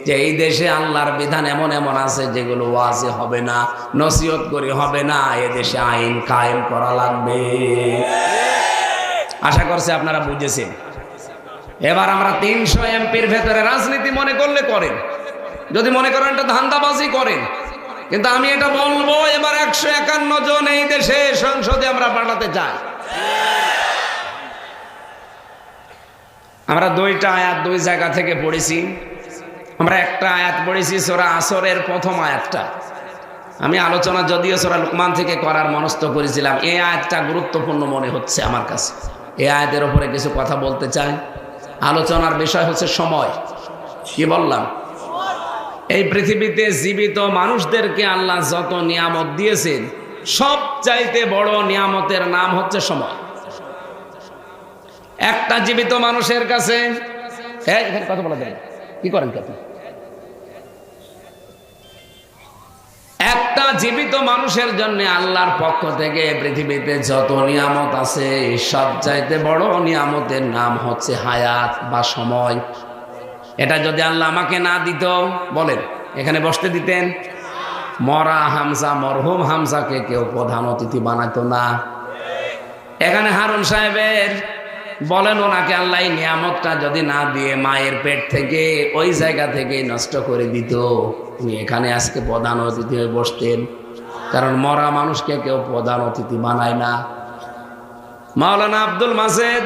Speaker 1: যে এই দেশে আল্লাহর বিধান এমন এমন আছে যেগুলো ওয়াজে হবে না, নসিহত করে হবে না। এ দেশে আইন কায়েম করা লাগবে। আশা করছি আপনারা বুঝেছেন। এবার আমরা 300 এমপির ভেতরে রাজনীতি মনে করলে করেন, যদি মনে করেন এটা ধান্দাবাজি করেন, কিন্তু আমি এটা বলবো, এবার 151 জন এই দেশে সংসদে আমরা পাঠাতে চাই। আমরা 2টা আয়াত 2 জায়গা থেকে পড়েছি। আমরা একটা আয়াত পড়েছি সূরা আসরের প্রথম আয়াতটা। আমি আলোচনা যদিও সূরা লুকমান থেকে করার মনস্থ করেছিলাম, এই আয়াতটা গুরুত্বপূর্ণ মনে হচ্ছে আমার কাছে। এই আয়াতের উপরে কিছু কথা বলতে চাই। আলোচনার বিষয় হচ্ছে সময়। কি বললাম? এই পৃথিবীতে জীবিত মানুষদেরকে আল্লাহ যত নিয়ামত দিয়েছেন, সবচাইতে বড় নিয়ামতের নাম হচ্ছে সময়। একটা জীবিত মানুষের কাছে এখানে কথা বলা যায়, কি করেন আপনি? একটা জীবিত মানুষের জন্য আল্লাহর পক্ষ থেকে পৃথিবীতে যত নিয়ামত আছে, সবচাইতে বড় নিয়ামতের নাম হচ্ছে হায়াত বা সময়। এটা যদি আল্লাহ আমাকে না দিত, বলেন এখানে বসতে দিতেন? মরা হামজা, মরহুম হামজাকে কেউ প্রধান অতিথি বানাইতো না। এখানে হারুন সাহেবের বলেন, ওনাকে আল্লাহ এই নিয়ামতটা যদি না দিয়ে মায়ের পেট থেকে ওই জায়গা থেকে নষ্ট করে দিত, উনি এখানে আজকে প্রধান অতিথি হয়ে বসতেন। কারণ মরা মানুষকে কেউ প্রধান অতিথি বানায় না। মাওলানা আব্দুল মাসেদ,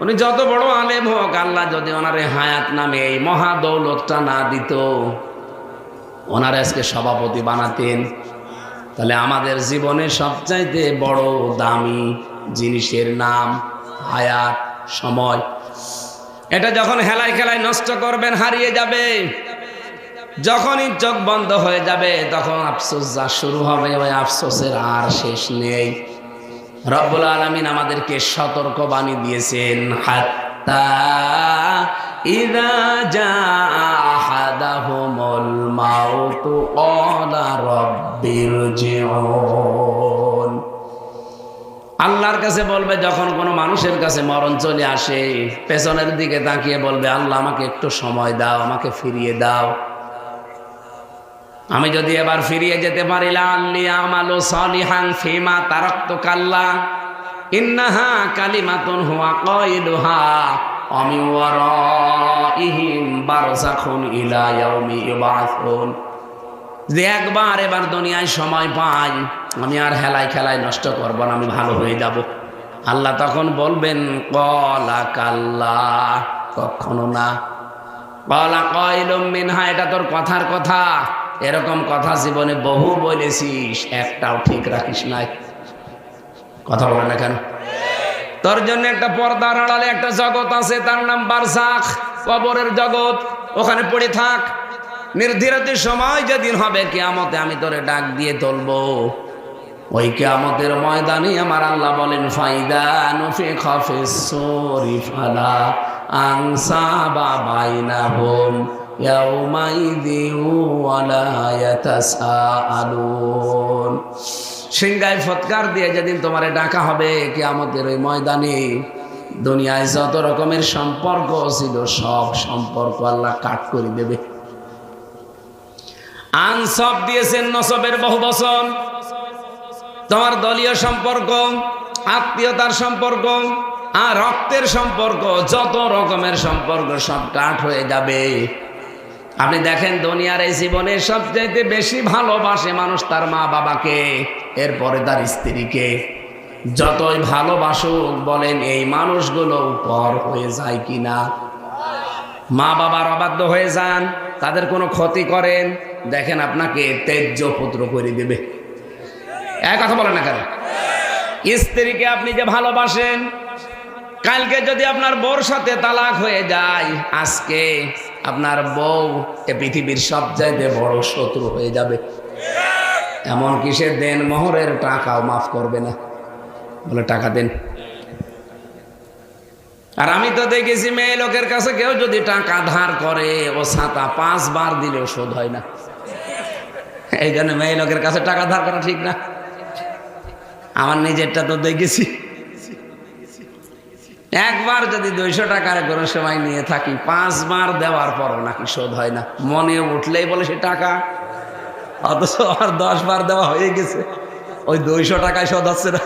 Speaker 1: উনি যত বড় আলেম হোক, আল্লাহ যদি ওনারে হায়াত নামে এই মহা দৌলতটা না দিত, ওনারে আজকে সভাপতি বানাতেন। তাহলে আমাদের জীবনে সবচাইতে বড় দামি জিনিসের নাম হায়াত, সময়। এটা যখন হেলায় খেলায় নষ্ট করবেন, হারিয়ে যাবে। যখনই চোখ বন্ধ হয়ে যাবে, তখন আফসোস যা শুরু হবে, ওই আফসোসের আর শেষ নেই। রব্বুল আলামিন আমাদেরকে সতর্ক বাণী দিয়েছেন, হাত্তা ইযা জাআ আহাদাহুমুল মাউতু ক্বালা রাব্বিরজিউন। আল্লাহর কাছে বলবে, যখন কোনো মানুষের কাছে মরণ চলে আসে, পেছনের দিকে তাকিয়ে বলবে, আল্লাহ আমাকে একটু সময় দাও, আমাকে ফিরিয়ে দাও। আমি যদি এবার ফিরিয়ে যেতে পারি, লাআল্লি আমালু সালিহান ফিমা তারাকতু কাল্লা ইন্নাহা কালিমাতুন হুয়া কাইলুহা ওয়া মিন ওয়ারাইহিম বারযাখুন ইলা ইয়াউমি ইউবাসুন। যে একবার এবার দুনিয়ায় সময় পাই, আমি আর হেলায় খেলায় নষ্ট করব না, আমি ভালো হয়ে যাব। আল্লাহ তখন বলবেন, ক্বালা কাল্লা, কখনো না। ক্বালা কাইলুম মিনহা, এটা তোর কথার কথা। এরকম কথা জীবনে বহু বলেছিস, একটাও ঠিক রাখিস নাই। কথা বলে না কেন? তোর জন্য একটা পর্দার আড়ালে একটা জগৎ আছে, তার নাম বারজাখ, কবরের জগৎ। ওখানে পড়ে থাক। নির্ধারিত সময় যেদিন হবে কিয়ামতে, আমি তোরে ডাক দিয়ে তুলবো। ওই কিয়ামতের ময়দানে আমার আল্লাহ বলেন, ফাইদা নুফিখা ফিস সূরি ফালা আনসাবা বাইনাহুম ইয়াউমাইযিন ওয়ালা ইয়াতাসাআলুন। সিংহায় ফৎকার দিয়ে যেদিন তোমারে ডাকা হবে কিয়ামতের ওই ময়দানে, দুনিয়ায় যত রকমের সম্পর্ক ছিল সব সম্পর্ক আল্লাহ কাট করে দেবে। আনসব দিয়েছেন নসবের বহু বচন, তোমার দলীয় সম্পর্ক, আত্মীয়তার সম্পর্ক আর রক্তের সম্পর্ক, যত রকমের সম্পর্ক সব কাট হয়ে যাবে। আপনি দেখেন দুনিয়ার এই জীবনে সবচাইতে বেশি ভালোবাসে মানুষ তার মা বাবাকে, এরপরে তার স্ত্রীকে। যতই ভালোবাসুক বলেন এই মানুষগুলো পর হয়ে যায় কিনা? মা বাবার অবাধ্য হয়ে যান, তাদের কোনো ক্ষতি করেন, দেখেন আপনাকে তেজ্য পুত্র করে দেবে। এক কথা বলেন না কেন? স্ত্রীকে আপনি যে ভালোবাসেন, কালকে যদি আপনার বউর সাথে তালাক হয়ে যায়, আজকে আপনার বউ এ পৃথিবীর সবচাইতে বড় শত্রু হয়ে যাবে। এমনকি সে দেন মোহরের টাকাও মাফ করবে না, বলে টাকা দেন। আর আমি তো দেখেছি মেয়ে লোকের কাছে কেউ যদি টাকা ধার করে, ও ছাতা 5 বার দিলেও শোধ হয় না। এই জন্য মেয়ে লোকের কাছে টাকা ধার করা ঠিক না। আমার নিজেরটা তো দেখেছি, একবার যদি 200 টাকার কোনো সময় নিয়ে থাকি, 5 বার দেওয়ার পরও নাকি শোধ হয় না। মনে উঠলেই বলে সে টাকা, অথচ আর 10 বার দেওয়া হয়ে গেছে, ওই 200 টাকায় শোধ হচ্ছে না।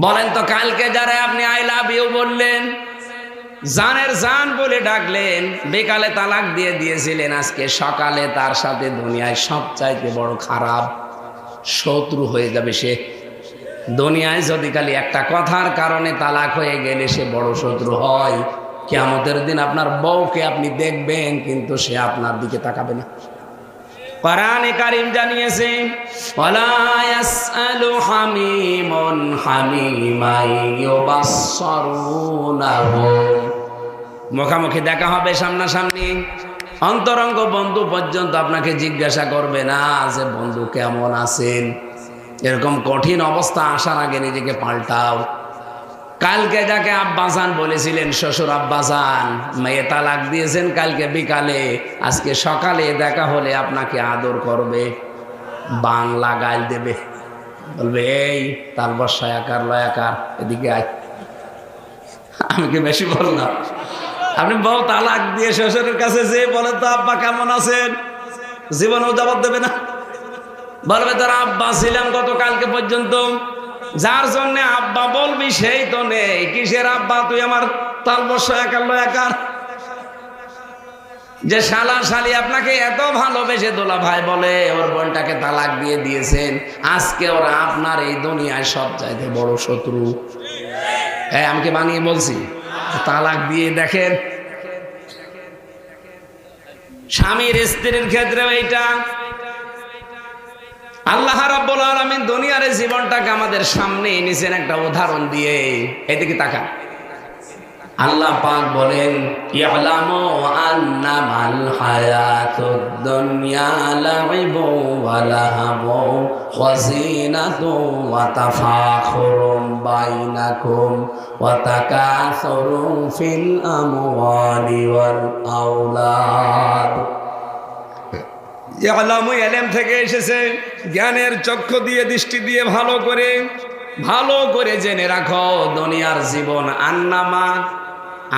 Speaker 1: বলেন তো, কালকে যারা আপনি আই লাভ ইউ বললেন, জানের জান বলে ডাকলেন, বিকালে তালাক দিয়ে দিয়েছিলেন, আজকে সকালে তার সাথে দুনিয়ায় সবচাইতে বড় খারাপ শত্রু হয়ে যাবে সে। দুনিয়ায় যদি খালি একটা কথার কারণে তালাক হয়ে গেলে সে বড় শত্রু হয়, কিয়ামতের দিন আপনার বউকে আপনি দেখবেন কিন্তু সে আপনার দিকে তাকাবে না। কোরআনে কারীম জানিয়েছে, ওয়ালা ইয়াসআলু হামিমুন হামিমান ইউবাসসারুনাহু। মুখামুখি দেখা হবে, সামনাসামনি, অন্তরঙ্গ বন্ধু পর্যন্ত আপনাকে জিজ্ঞাসা করবে না যে বন্ধু কেমন আছেন। এরকম কঠিন অবস্থা আসার আগে নিজেকে পাল্টাও। কালকে যাকে আব্বাজান বলেছিলেন, শ্বশুর আব্বাজান, মেয়ে তালাক দিয়েছেন কালকে বিকালে, আজকে সকালে দেখা হলে আপনাকে আদর করবে, বাংলা গাল দেবে, বলবে এই তার বর্ষায় আকার লয়াকার, এদিকে আয়। আমি কি বেশি বললাম? আপনি বউ তালাক দিয়ে শ্বশুরের কাছে যে বলে তো আব্বা কেমন আছেন, জীবনেও জবাব দেবে না। বলবে তোর আব্বা ছিলাম গতকালকে পর্যন্ত, যার জন্য আব্বা বলবি সেই তো নেই। কিসের আব্বা? তুই আমার তাল বর্ষা একার লয়াকার। যে শালা শালি আপনাকে এত ভালোবেসে দোলা ভাই বলে ওর বোনটাকে তালাক দিয়ে দিয়েছেন, আজকে ওরা আপনার এই দুনিয়ায় সবচাইতে বড় শত্রু। হ্যাঁ, আমি কি বানিয়ে বলছি? তালাক দিয়ে দেখেন, স্বামীর স্ত্রীর ক্ষেত্রে এইটা। আল্লাহ রাব্বুল আলামিন দুনিয়ার এই জীবনটাকে আমাদের সামনে এনেছেন একটা উদাহরণ দিয়ে। এদিকে তাকান, আল্লাহ পাক বলেন, ইয়ালামু আন্নামাল হায়াতুদ দুনিয়া লাইবু ওয়া লাহাবু ওয়া যিনাতু ওয়া তাফাখুরুম বাইনাকুম ওয়া তাকাসুরুম ফিল আমওয়ালি ওয়াল আওলাদ। ইয়ালামু ইলম থেকে এসেছে, জ্ঞানের চক্ষু দিয়ে, দৃষ্টি দিয়ে ভালো করে জেনে রাখো দুনিয়ার জীবন। আন্নামা,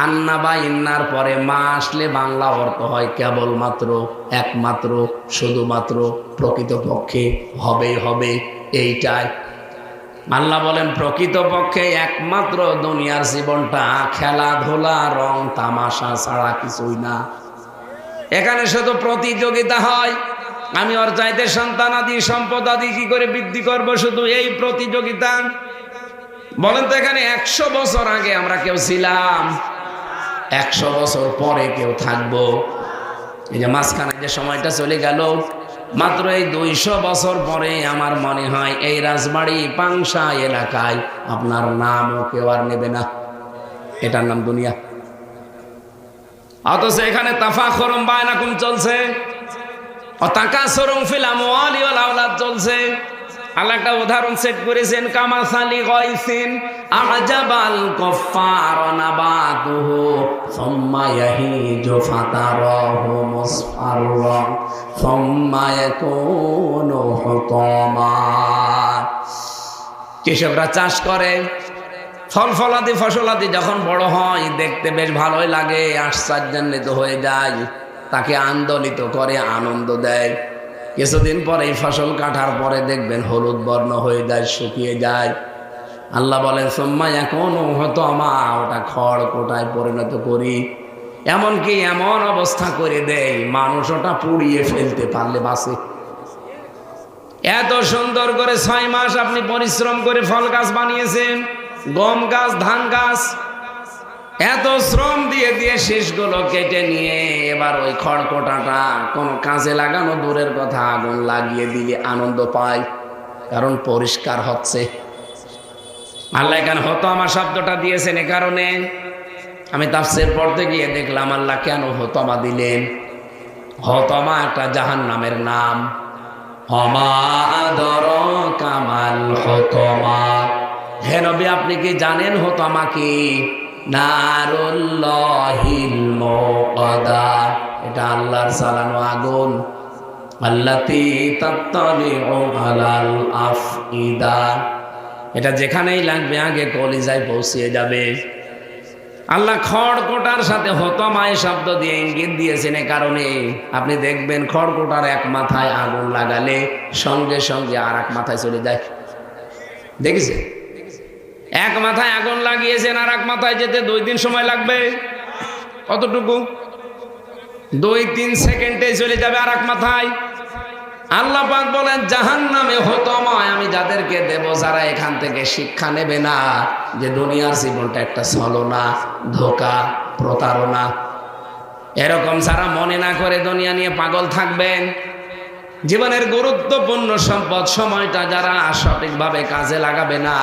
Speaker 1: আন্না বা ইন্নার পরে মা আসলে বাংলা অর্থ হয় কেবলমাত্র, একমাত্র, শুধুমাত্র, প্রকৃতপক্ষে, হবে এইটাই। আল্লাহ বলেন প্রকৃতপক্ষে একমাত্র দুনিয়ার জীবনটা খেলাধুলা, রং তামাশা ছাড়া কিছুই না। এখানে শুধু প্রতিযোগিতা হয়, আমি ওর চাইতে সন্তান আদি সম্পদ আদি কি করে বৃদ্ধি করব, শুধু এই প্রতিযোগিতা। বলেন তো, এখানে 100 বছর আগে আমরা কেউ ছিলাম, 100 বছর পরে কেউ থাকবো? এই যে মাঝখানে যে সময়টা চলে গেল, মাত্র এই 200 বছর পরে আমার মনে হয় এই রাজবাড়ি পাংশা এলাকায় আপনার নামও কেউ আর নেবে না। এটার নাম দুনিয়া। অথচ এখানে তাফাখুরুম বাইনাকুম চলছে, ও তাকাসুরুম ফিল আমওয়ালি ওয়াল আওলাদ চলছে। আল্লাহ একটা উদাহরণ সেট করেছেন, কামাসালি গায়সিন আজাবাল কুফার নাবাতুহু সুম্মা ইয়াহিজু ফাতারাহু মুসফাররা সুম্মা ইয়াকুনু হুতামা। কৃষকরা চাষ করে, ফলাদি ফসলাদি যখন বড় হয় দেখতে বেশ ভালোই লাগে, আশ্চর্যান্বিত হয়ে যায়, তাকে আন্দোলিত করে, আনন্দ দেয়। কিছুদিন পরে এই ফসল কাটার পরে দেখবেন হলুদ বর্ণ হয়ে যায়, শুকিয়ে যায়। আল্লাহ বলেন সুম্মা ইয়াকুনু হুতামা, ওটা খড় কোটায় পরিণত করি। এমনকি এমন অবস্থা করে দেয় মানুষ ওটা পুড়িয়ে ফেলতে পারলে বাঁচে। এত সুন্দর করে 6 মাস আপনি পরিশ্রম করে ফল গাছ বানিয়েছেন, গম গাছ, ধান গাছ, এত শ্রম দিয়ে দিয়ে শেষগুলো কেটে নিয়ে এবার ওই খড়কোটাটা কোনো কাজে লাগানো দূরের কথা, আগুন লাগিয়ে দিলে আনন্দ পায়, কারণ পরিষ্কার হচ্ছে। আল্লাহ এখানে হুতামা শব্দটা দিয়েছেন এ কারণে। আমি তাফসীর পড়তে গিয়ে দেখলাম আল্লাহ কেন হুতামা দিলেন। হুতামা একটা জাহান্নামের নাম। ওমা আদরাকা মাল হুতামা, হে নবী আপনি কি জানেন হুতামা কি? নারুল্লাহিল মুকাদা, এটা আল্লাহর চালানো আগুন। আল্লাতী তাত্তালিউ আলাল আফইদা, এটা যেখানেই লাগবে আগে কলিজায় পৌঁছিয়ে যাবে। আল্লাহ খড়কোটার সাথে হুতামা শব্দ দিয়ে ইঙ্গিত দিয়েছেন এ কারণে। আপনি দেখবেন খড়কোটার এক মাথায় আগুন লাগালে সঙ্গে সঙ্গে আর এক মাথায় চলে যায়, দেখেছেন? এক মাথায় আগুন লাগিয়েছেন, আর এক মাথায় যেতে 2 দিন সময় লাগবে। কতটুকু? 2-3 সেকেন্ডে চলে যাবে আর এক মাথায়। আল্লাহ পাক বলেন জাহান্নামে হুতামা আমি যাদেরকে দেব, যারা এখান থেকে শিক্ষা নেবে না যে দুনিয়ার জীবনটা একটা ছলনা, ধোঁকা, প্রতারণা। এরকম যারা মনে না করে দুনিয়া নিয়ে পাগল থাকবেন, জীবনের গুরুত্বপূর্ণ সম্পদ সময়টা যারা সঠিকভাবে কাজে লাগাবে না,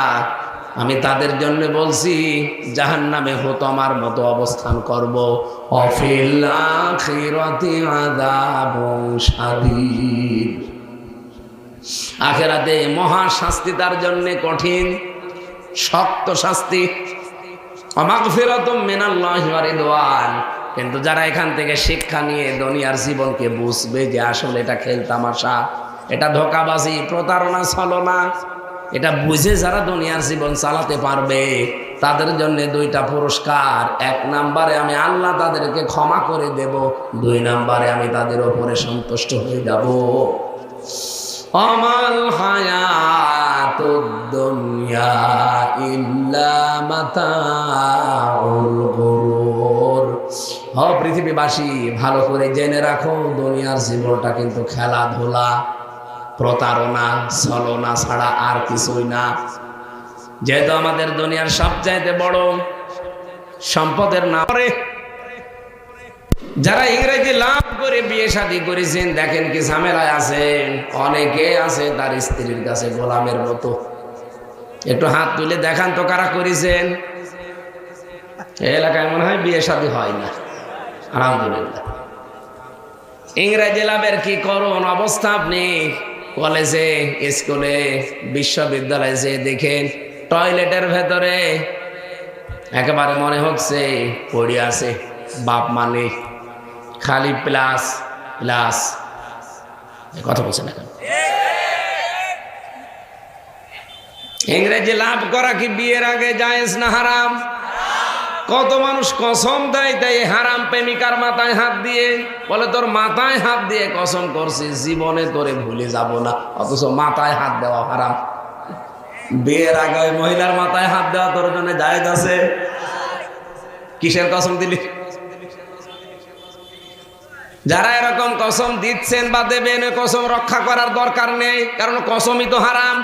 Speaker 1: আমি তাদের জন্য বলছি জাহান্নামে হুতামার মতো অবস্থান করব। অফিল আখিরাতি আযাবুন শাদীদ, আখিরাতে মহা শাস্তি তার জন্য, কঠিন শক্ত শাস্তি। মাগফিরাতুম মিনাল্লাহি ওয়া রিদওয়ান, কিন্তু যারা এখান থেকে শিক্ষা নিয়ে দুনিয়ার জীবনকে বুঝবে যে আসলে এটা খেলতামাশা, এটা ধোঁকাবাজি, প্রতারণা, ছলনা, এটা বুঝে যারা দুনিয়ার জীবন চালাতে পারবে তাদের জন্য 2টা পুরস্কার। 1 নম্বরে আমি আল্লাহ তাদেরকে ক্ষমা করে দেব, 2 নম্বরে আমি তাদের উপরে সন্তুষ্ট হয়ে যাব। আমাল হায়াতুদ দুনিয়া ইল্লা মাতাউল গুরুর, ও পৃথিবীবাসী ভালো করে জেনে রাখো দুনিয়ার জীবনটা কিন্তু খেলাধুলা, প্রতারণা, ছলনা ছাড়া আর কিছুই না। যেহেতু আমাদের দুনিয়ার সবচাইতে বড় সম্পদের নাম, যারা ইংরেজি লাভ করে বিয়ে শাদী করেছেন দেখেন কি ঝামেলায় আছেন। অনেকে আছে তার স্ত্রীর কাছে গোলামের মতো। একটু হাত তুলে দেখান তো কারা করেছেন। এলাকায় মনে হয় বিয়ে শাদী হয় না, আলহামদুলিল্লাহ। ইংরেজি লাভের কি করুন অবস্থা। আপনি কলেজে, স্কুলে, বিশ্ববিদ্যালয়ে যে দেখেন টয়লেটের ভেতরে একেবারে মনে হচ্ছে পড়ে আছে বাপ মানে, খালি প্লাস প্লাস। কথা বলছেন এখন। ইংরেজি লাভ করা কি বিয়ের আগে জায়েজ না হারাম? কত মানুষ কসম দেয় তাই হারাম প্রেমিকার মাথায় হাত দিয়ে, বলে তোর মাথায় হাত দিয়ে কসম করছি জীবনে তোরে ভুলে যাব না, অথচ মাথায় হাত দেওয়া হারাম। বিয়ের আগে মহিলার মাথায় হাত দেওয়া তোর জন্য জায়েজ আছে? কিসের কসম দিলি? যারা এরকম কসম দিচ্ছেন বা দেবেন, কসম রক্ষা করার দরকার নেই, কারণ কসমই তো হারাম।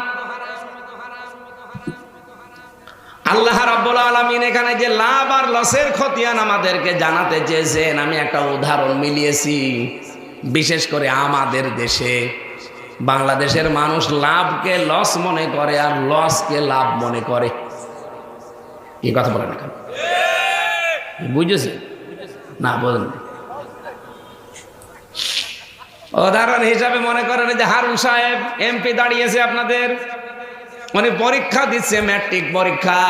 Speaker 1: আল্লাহ রাব্বুল আলামিন এখানে যে লাভ আর লসের খতিয়ান আমাদেরকে জানাতে চেয়েছেন, আমি একটা উদাহরণ মিলিয়েছি। বিশেষ করে আমাদের দেশে, বাংলাদেশের মানুষ লাভকে লস মনে করে আর লসকে লাভ মনে করে। এই কথা বলেন না, বুঝেছেন না? বলেন উদাহরণ হিসাবে মনে করেন যে হারুন সাহেব এমপি দাঁড়িয়েছে আপনাদের, উনি পরীক্ষা দিচ্ছে, ম্যাট্রিক পরীক্ষা।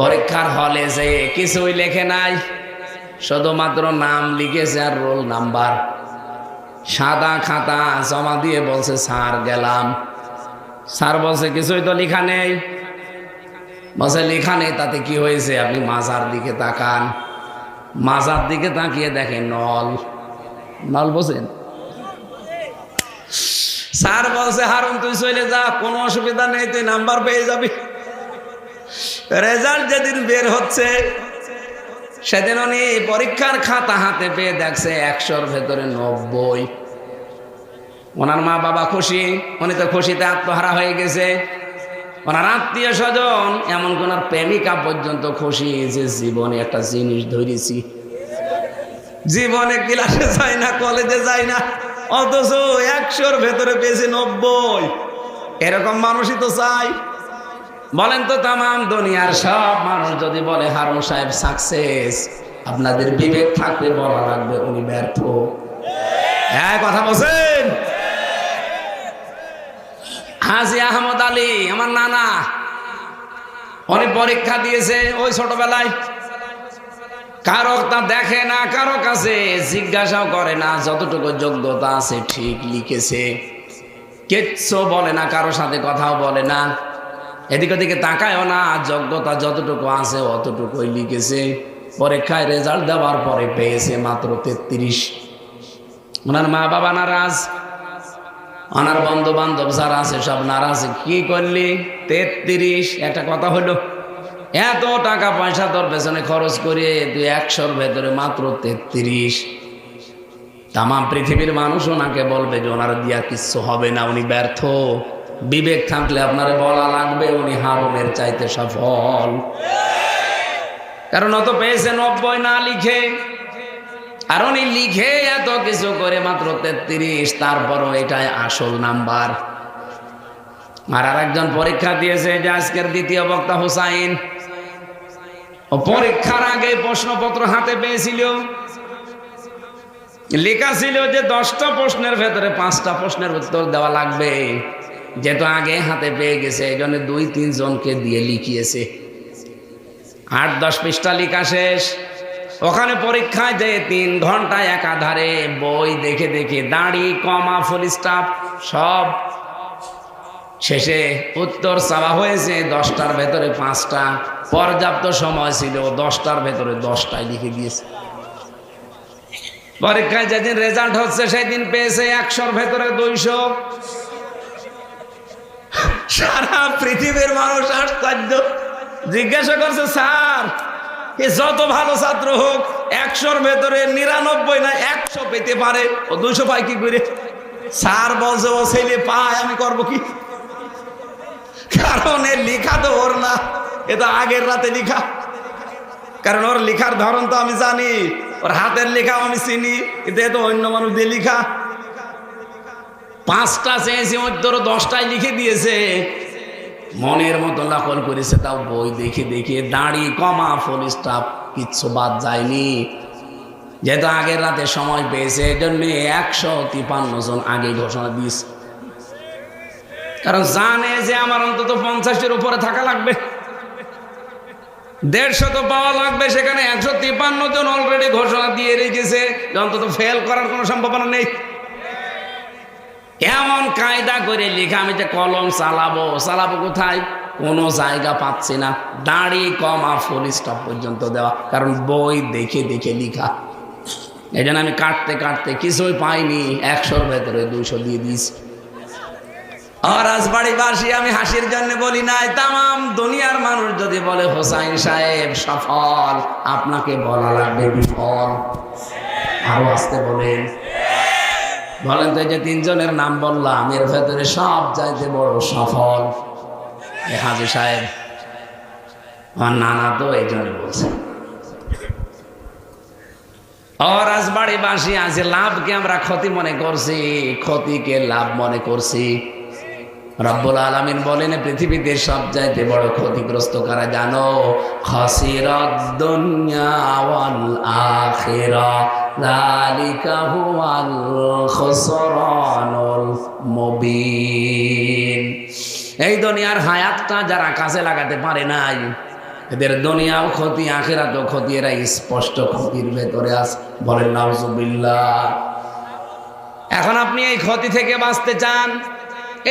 Speaker 1: পরীক্ষার হলে যে কিছুই লেখে নাই, শুধুমাত্র নাম লিখেছে আর রোল নাম্বার। সাদা খাতা জমা দিয়ে বলছে স্যার গেলাম। স্যার বলছে কিছুই তো লেখা নেই। বলছে লেখা নেই তাতে কি হয়েছে? আপনি মাজার দিকে তাকান। মাজার দিকে তাকিয়ে দেখেন নল। নল বোঝেন? স্যার বলছে হারুন তুই চলে যা, কোনো অসুবিধা নেই, তুই নাম্বার পেয়ে যাবি। রেজাল্ট যেদিন বের হচ্ছে সেদিন উনি পরীক্ষার খাতা হাতে পেয়ে দেখছে 100-র ভেতরে 90। ওনার মা বাবা খুশি, উনি তো খুশিতে আত্মহারা হয়ে গেছে। ওনার আত্মীয় স্বজন এমন কোন প্রেমিকা পর্যন্ত খুশি যে জীবনে একটা জিনিস ধরেছি। জীবনে ক্লাসে যায় না, কলেজে যায় না, অথচ 100-র ভেতরে পেয়েছে 90। এরকম মানুষই তো চাই। বলেন তো তামাম দুনিয়ার সব মানুষ যদি বলে হারুন সাহেব সাকসেস, আপনাদের বিবেক থাকলে বলা লাগবে উনি ব্যর্থ। হ্যাঁ কথা বলছেন? হাজী আহমদ আলী আমার নানা, উনি পরীক্ষা দিয়েছে ওই ছোটবেলায়। কারো তা দেখে না, কারো কাছে জিজ্ঞাসাও করে না, যতটুকু যোগ্যতা আছে ঠিক লিখেছে, কিচ্ছু বলে না, কারো সাথে কথাও বলে না, এদিক ওদিকে তাকায়ও না, যোগ্যতা যতটুকু আছে অতটুকুই লিখেছে। পরীক্ষায় রেজাল্ট দেওয়ার পরে পেয়েছে মাত্র 33। ওনার মা বাবা নারাজ, ওনার বন্ধু বান্ধব যারা আছে সব নারাজ। কি করলি? 33। একটা কথা হলো, এত টাকা পয়সা তোর পেছনে খরচ করে তুই 100-র ভেতরে মাত্র 33। তামাম পৃথিবীর মানুষ ওনাকে বলবে যে ওনার দিয়া কিচ্ছু হবে না, উনি ব্যর্থ। বিবেক থাকলে আপনারে বলা লাগবে উনি হারুনের চাইতে সফল। কারণ অত পেয়েছে 90 না লিখে, আর উনি লিখে এত কিছু করে মাত্র 33। তারপরও এটাই আসল নাম্বার। আর আরেকজন পরীক্ষা দিয়েছে, যে আজকের দ্বিতীয় বক্তা হুসাইন, ও পরীক্ষার আগে প্রশ্নপত্র হাতে পেয়েছিল, লেখা ছিল যে 10টা প্রশ্নের ভেতরে 5টা প্রশ্নের উত্তর দেওয়া লাগবে। যেহেতু আগে হাতে পেয়ে গেছে এই জন্য 2-3 জনকে দিয়ে লিখিয়েছে। 8-10 পৃষ্ঠা লেখা শেষ। ওখানে পরীক্ষায় যে 3 ঘন্টা একাধারে বই দেখে দেখে দাড়ি কমা ফুল স্টপ সব শেষে উত্তর চাওয়া হয়েছে 10টার ভেতরে 5টা। পর্যাপ্ত সময় ছিল, 10টার ভেতরে 10টাই লিখে দিয়েছে। পরীক্ষায় যেদিন রেজাল্ট হচ্ছে সেদিন পেয়েছে 100-র ভেতরে 200। সারা পৃথিবীর মানুষ আশ্চর্য, জিজ্ঞাসা করছে স্যার এ যত ভালো ছাত্র হোক 100-র ভেতরে 99 না 100 পেতে পারে, ও 200 পায় কি করে? স্যার বলছে ও ছেলে পায়, আমি করবো কি? কারণ এর লেখা তো ওর না, এ তো আগের রাতে লেখা। কারণ ওর লেখার ধরন তো আমি জানি, ওর হাতের লেখাও আমি চিনি, কিন্তু এ তো অন্য মানুষ দিয়ে লেখা। 5টা চেয়েছি উত্তর 10টাই লিখে দিয়েছে। মনের মতো নকল করেছে, তাও বই দেখে দেখে দাড়ি কমা ফুল স্টপ কিচ্ছু বাদ যায়নি। যেহেতু আগের রাতে সময় পেয়েছে এই জন্য 153 জন আগে ঘোষণা দিয়েছে। কারণ জানে যে আমার অন্তত 50-এর উপরে থাকা লাগবে, 150 তো পাওয়া লাগবে। সেখানে 153 জন অলরেডি ঘোষণা দিয়ে রেখেছে যে অন্তত ফেল করার কোনো সম্ভাবনা নেই। এমন কায়দা করে লেখা, আমি যে কলম চালাবো কোথায়? কোনো জায়গা পাচ্ছি না। দাড়ি কমা ফুল স্টপ পর্যন্ত দেওয়া, কারণ বই দেখে দেখে লেখা। এই জন্য আমি কাটতে কাটতে কিছুই পাইনি, 100-র ভেতরে 200 দিয়ে দিয়েছি। আর রাজবাড়িবাসী আমি হাসির জন্য বলি নাই, তামাম দুনিয়ার মানুষ যদি বলে হোসাইন সাহেব সফল, আপনাকে বলা লাগবে বিফল। আরো আসতে বলেন তো, এই যে 3 জনের নাম বললাম এর ভেতরে সব চাইতে বড় সফল হাজী সাহেব। আমার নানা তো এই জন্য বলছে। রাজবাড়িবাসী আজ লাভকে আমরা ক্ষতি মনে করছি, ক্ষতিকে লাভ মনে করছি। রব্বুল আলামিন বলেন পৃথিবীতে সব চাইতে বড় ক্ষতিগ্রস্ত কারা জানো? খাসিরাদ দুনিয়া ওয়াল আখিরা, যালিকা হুয়াল খুসরানুল মুবিন। এই দুনিয়ার হায়াতটা যারা কাজে লাগাতে পারে নাই, এদের দুনিয়াও ক্ষতি আখিরাতও ক্ষতি, এরা স্পষ্ট ক্ষতির ভেতরে আছে। বলেন নাউজুবিল্লাহ। এখন আপনি এই ক্ষতি থেকে বাঁচতে চান,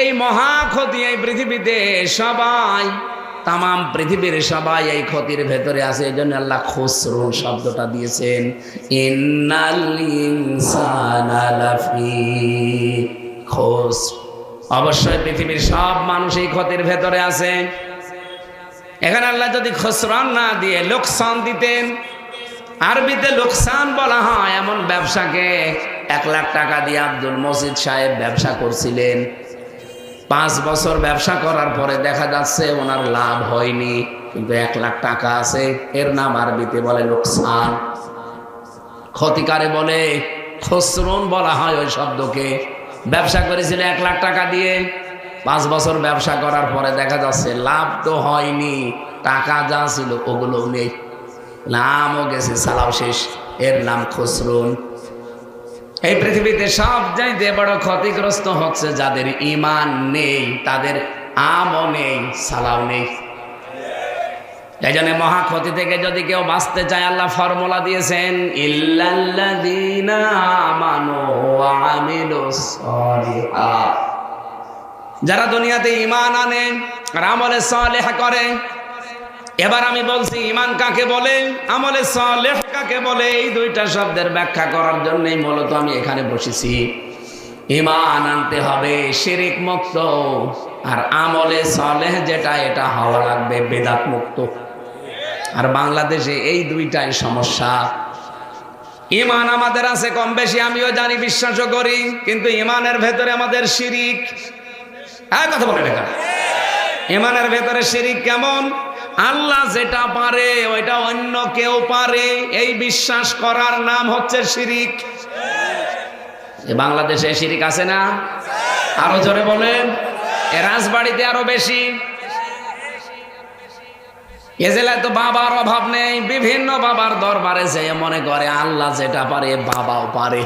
Speaker 1: এই মহা ক্ষতি এই পৃথিবীতে সবাই, তাম পৃথিবীর সবাই এই ক্ষতির ভেতরে আছে। এই জন্য আল্লাহ খুসরুন শব্দটা দিয়েছেন। ইন্নাল ইনসানা লাফি খুসর, অবশ্যই পৃথিবীর সব মানুষ এই ক্ষতির ভেতরে আছে। এখানে আল্লাহ যদি খুসরান না দিয়ে লোকসান দিতেন, আরবিতে লোকসান বলা হয় এমন ব্যবসাকে। 1 লাখ টাকা দিয়ে আব্দুল মজিদ সাহেব ব্যবসা করছিলেন। 5 বছর ব্যবসা করার পরে দেখা যাচ্ছে ওনার লাভ হয়নি, কিন্তু 1 লাখ টাকা আছে। এর নাম আরবিতে বলে লোকসান। ক্ষতিকারে বলে খুসরুন বলা হয় ওই শব্দকে। ব্যবসা করেছিল 1 লাখ টাকা দিয়ে, 5 বছর ব্যবসা করার পরে দেখা যাচ্ছে লাভ তো হয়নি, টাকা যা ছিল ওগুলো নেই, নামও গেছে, সালাও শেষ। এর নাম খুসরুন। এই পৃথিবীতে সব চাইতে বড় ক্ষতিগ্রস্ত হচ্ছে যাদের ঈমান নেই, তাদের আমও নেই, সালাও নেই। এই জন্য মহা ক্ষতি থেকে যদি কেউ বাঁচতে চায়, আল্লাহ ফর্মুলা দিয়েছেন, ইল্লাল্লাযীনা আমানু ওয়া আমিলুস সালিহাত। যারা দুনিয়াতে ঈমান আনে আর আমলে সালেহ করে। এবার আমি বলছি ঈমান কাকে বলে, আমলে সালেহ কাকে বলে, এই দুইটা শব্দের ব্যাখ্যা করার জন্যই মূলত আমি এখানে বসেছি। ঈমান আনতে হবে শিরিক মুক্ত, আর আমলে সালেহ যেটা, এটা হওয়া লাগবে বেদাত মুক্ত। আর বাংলাদেশে এই দুইটাই সমস্যা। ঈমান আমাদের আছে কম বেশি, আমিও জানি, বিশ্বাসও করি, কিন্তু ঈমানের ভেতরে আমাদের শিরিক। কথা বলে দেখা, ঈমানের ভেতরে শিরিক কেমন? আল্লাহ যেটা পারে ওইটা অন্য কেউ পারে, এই বিশ্বাস করার নাম হচ্ছে শিরিক। বাংলাদেশে শিরিক আছে না? আরো জোরে বলেন। এ রাজবাড়িতে আরো বেশি। এ জেলায় তো বাবার অভাব নেই, বিভিন্ন বাবার দরবারে যে মনে করে আল্লাহ যেটা পারে বাবাও পারে।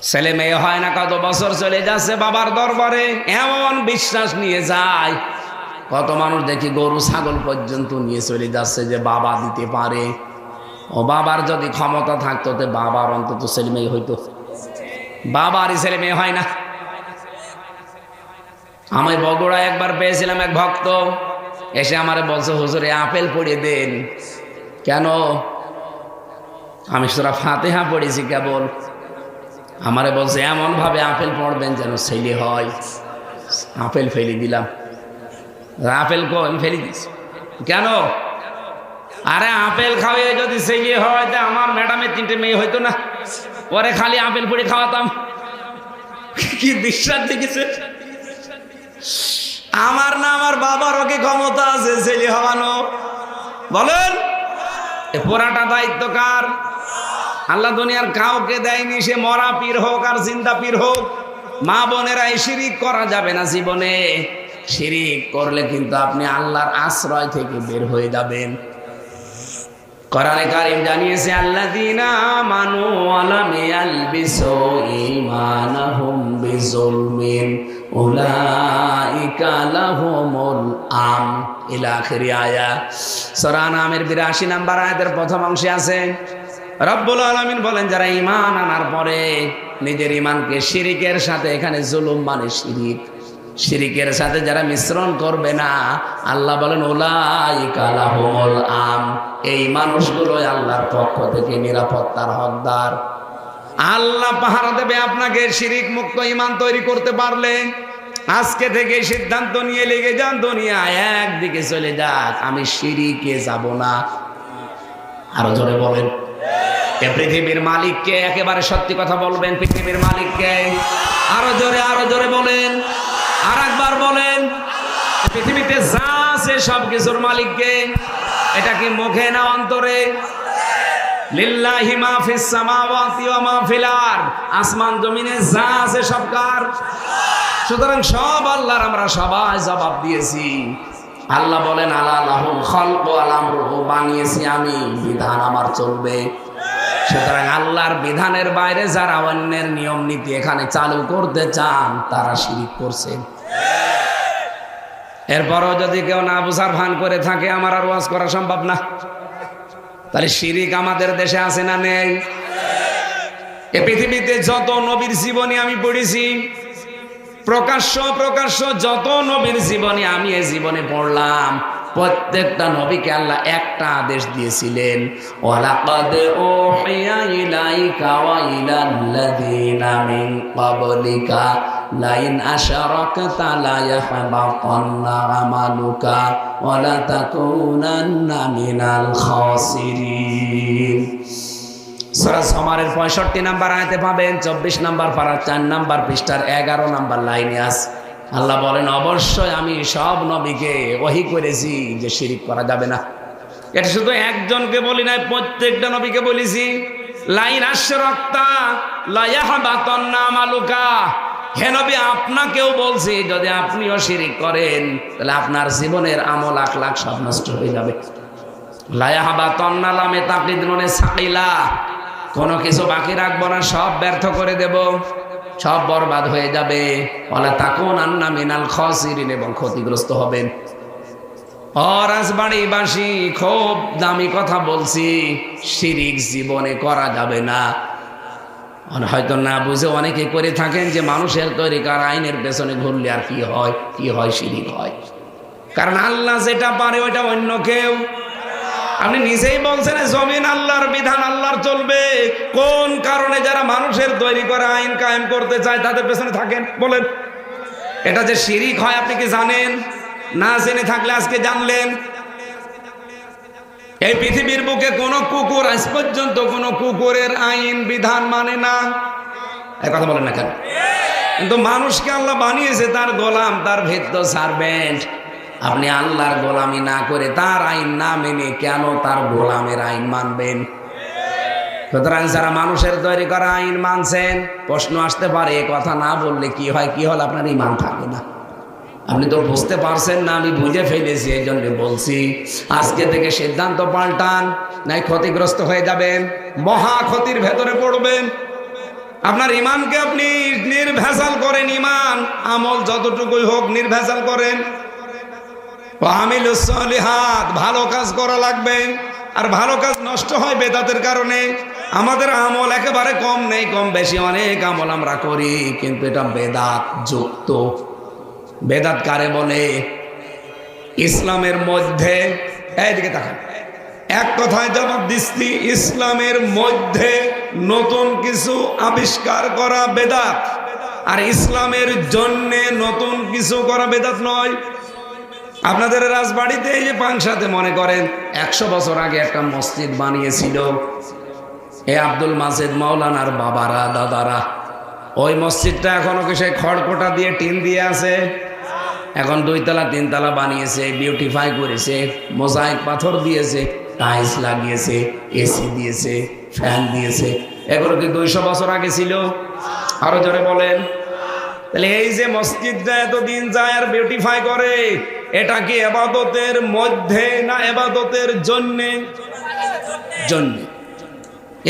Speaker 1: ছেলে মেয়ে হয় না, কত বছর চলে যাচ্ছে বাবার দরবারে, এমন বিশ্বাস নিয়ে যায়। কত মানুষ দেখি গরু ছাগল পর্যন্ত নিয়ে চলে যাচ্ছে যে বাবা দিতে পারে। ও বাবার যদি ক্ষমতা থাকতো তো বাবার অন্তত ছেলে মেয়ে হইতো, বাবারই ছেলে মেয়ে হয় না। আমি বগুড়ায় একবার পেয়েছিলাম এক ভক্ত, এসে আমারে বলছে, হুজুর আপেল পড়িয়ে দেন। কেন? আমি সূরা ফাতিহা পড়েছি কেবল। আমারে বলছে এমন ভাবে আপেল পড়বেন যেন ছেলে হয়। আপেল ফেলে দিলাম। আপেল আমি ফেলে দিচ্ছি কেন? আরে আপেল খাওয়াই যদি ছেলে হয় তা আমার ম্যাডামের 3টে মেয়ে হইতো না? পরে খালি আপেল পড়ে খাওয়াতাম। কি বিশ্বাস দেখেছে? আমার না আমার বাবারও কি ক্ষমতা আছে ছেলে হওয়ানো? বলেন, এ পুরাটা দায়িত্ব কার? আল্লাহ দুনিয়ার কাউকে দেয়নি, সে মরা পীর হোক আর জিন্দা পীর হোক। মা বোনেরা, এই শিরিক করা যাবে না জীবনে। শিরিক করলে কিন্তু আপনি আল্লাহর আশ্রয় থেকে বের হয়ে যাবেন। কোরআনে কারীম জানিয়েছে, আল্লাযীনা আমানু ওয়া লাম ইয়ালবিসু ঈমানাহুম বিযুলমিন উলাইকা লাহুমুল আমন ইলা আখির আয়াত। সূরা আনামের 82 নম্বর আয়াতের প্রথম অংশে আছে, রব্বুল আলামিন বলেন, যারা ঈমান আনার পরে নিজের ঈমানকে শিরিকের সাথে, এখানে জুলুম মানে শিরিক, শিরিকের সাথে যারা মিশ্রণ করবে না, আল্লাহ বলেন উলাইকা লাহুমুল আমন, এই মানুষগুলোই আল্লাহর পক্ষ থেকে নিরাপত্তার হকদার। আল্লাহ পাহারা দেবে আপনাকে শিরিক মুক্ত ঈমান তৈরি করতে পারলে। আজকে থেকে সিদ্ধান্ত নিয়ে লেগে যান, দুনিয়া একদিকে চলে যাক, আমি শিরিকে যাব না। আরো জোরে বলেন, এ পৃথিবীর মালিককে, একেবারে সত্যি কথা বলবেন, পৃথিবীর মালিককে। আরো জোরে বলেন, আর একবার বলেন, পৃথিবীতে যা আছে সব কিছুর মালিককে। এটা কি মুখে না অন্তরে? লিল্লাহি মা ফিস সামাওয়াতি ওয়া মা ফিল আরদ, আসমান জমিনে যা আছে সব কার? সুতরাং সব আল্লাহর, আমরা সবাই জবাব দিয়েছি। আল্লাহ বলেন, আলা লাহুল খালকু ওয়াল আমরু, বানিয়েছি আমি, বিধান আমার চলবে। সুতরাং আল্লাহর বিধানের বাইরে যারা অন্যের নিয়ম নীতি এখানে চালু করতে চান তারা শিরিক করছেন। এরপরও যদি কেউ না বুঝার ভান করে থাকে, আমার আর ওয়াজ করা সম্ভব না। তাহলে শিরিক আমাদের দেশে আছে না নেই? এ পৃথিবীতে যত নবীর জীবনী আমি পড়েছি, প্রকাশ্য যত নবীর জীবনী আমি এই জীবনে পড়লাম, প্রত্যেকটা নবীকে আল্লাহ একটা আদেশ দিয়েছিলেন, ওয়ালাকাদ উহিয়া ইলাইকা ওয়া ইলাল্লাযীনা মিন ক্বাবলিকা লাইন আশরাকতা লা ইয়াহবাতান্না আমালুকা ওয়া লা তাকুনান্না মিনাল খাসিরিন। সূরা জুমারের 65 নম্বর আয়াতে পাবেন, 24 নম্বর পারা 4 নম্বর পৃষ্ঠার 11 নম্বর লাইনে আছে। আল্লাহ বলেন, অবশ্যই আমি সব নবীকে ওহী করেছি যে শিরিক করা যাবে না। এটা শুধু একজনকে বলি নাই, প্রত্যেকটা নবীকে বলেছি। লাইন আশরাকতা লা ইয়াহবাতান্না আমালুকা, হে নবী আপনাকেও বলছি যদি আপনিও শিরিক করেন তাহলে আপনার জীবনের আমল আখলাক সব নষ্ট হয়ে যাবে। লা ইয়াহবাতান্না লামে তাকদির নুনে সাকিলা, কোনো কিছু বাকি রাখবো না, সব ব্যর্থ করে দেব, সব বরবাদ হয়ে যাবে। ওয়ালা তাকুনান্না মিনাল খাসিরিন, এবং ক্ষতিগ্রস্ত হবেন। রাজবাড়িবাসী খুব দামি কথা বলছি, শিরিক জীবনে করা যাবে না। হয়তো না বুঝে অনেকে করে থাকেন যে মানুষের তৈরি করা আইনের পেছনে ঘুরলে আর কি হয় শিরিক হয়। কারণ আল্লাহ যেটা পারে ওইটা অন্য কেউ। আপনি নিজেই বলছেন জমিন আল্লাহর, বিধান আল্লাহর চলবে। কোন কারণে যারা মানুষের তৈরি করা আইন কায়েম করতে চায় তাদের পেছনে থাকেন বলেন? এটা যে শিরিক হয় আপনি কি জানেন? না জেনে থাকলে আজকে জানলেন। এই পৃথিবীর বুকে কোন কুকুর আজ পর্যন্ত কোন কুকুরের আইন বিধান মানে না, এই কথা বলেন না কেন? কিন্তু মানুষকে আল্লাহ বানিয়েছে তার গোলাম, তার ভৃত্য সার্ভেন্ট। আপনি আল্লাহর গোলামি না করে তার আইন না মেনে কেন তার গোলামের আইন মানবেন? সুতরাং যারা মানুষের তৈরি করা আইন মানছেন, প্রশ্ন আসতে পারে এ কথা না বললে কি হয়, কি হল? আপনার ঈমান থাকে না। আপনি তো বুঝতে পারছেন না, আমি বুঝে ফেলেছি, এই জন্য বলছি আজকে থেকে সিদ্ধান্ত পাল্টান, নাই ক্ষতিগ্রস্ত হয়ে যাবেন, মহা ক্ষতির ভেতরে পড়বেন। আপনার ইমানকে আপনি নির্ভেজাল করেন, ইমান আমল যতটুকুই হোক নির্ভেজাল করেন। আমিলুস সলিহাত, ভালো কাজ করা লাগবে। আর ভালো কাজ নষ্ট হয় বেদাতের কারণে। আমাদের আমল একেবারে কম নেই, কম বেশি অনেক আমল আমরা করি, কিন্তু এটা বেদাত যুক্ত। বেদাত কারে বলে? ইসলামের মধ্যে, এইদিকে তাকান, এক কথায় জবাব দিচ্ছি, ইসলামের মধ্যে নতুন কিছু আবিষ্কার করা বেদাত, আর ইসলামের জন্য নতুন কিছু করা বেদাত নয়। আপনাদের রাজবাড়িতে এই যে পাংশাতে মনে করেন 100 বছর আগে একটা মসজিদ বানিয়েছিল এ আব্দুল মাজেদ মাওলানার বাবারা, দাদারা। ওই মসজিদটা এখনো কি সেই খড়কোটা দিয়ে টিন দিয়ে আছে? এখন 2 তলা 3 তলা বানিয়েছে, বিউটিফাই করেছে, মোজাইক পাথর দিয়েছে, টাইলস লাগিয়েছে, এসি দিয়েছে, ফ্যান দিয়েছে। এগুলো কি 200 বছর আগে ছিল? আরো জোরে বলেন। তাহলে এই যে মসজিদটা এতদিন যায় আর বিউটিফাই করে, এটা কি ইবাদতের মধ্যে না ইবাদতের জন্যে? জন্যে।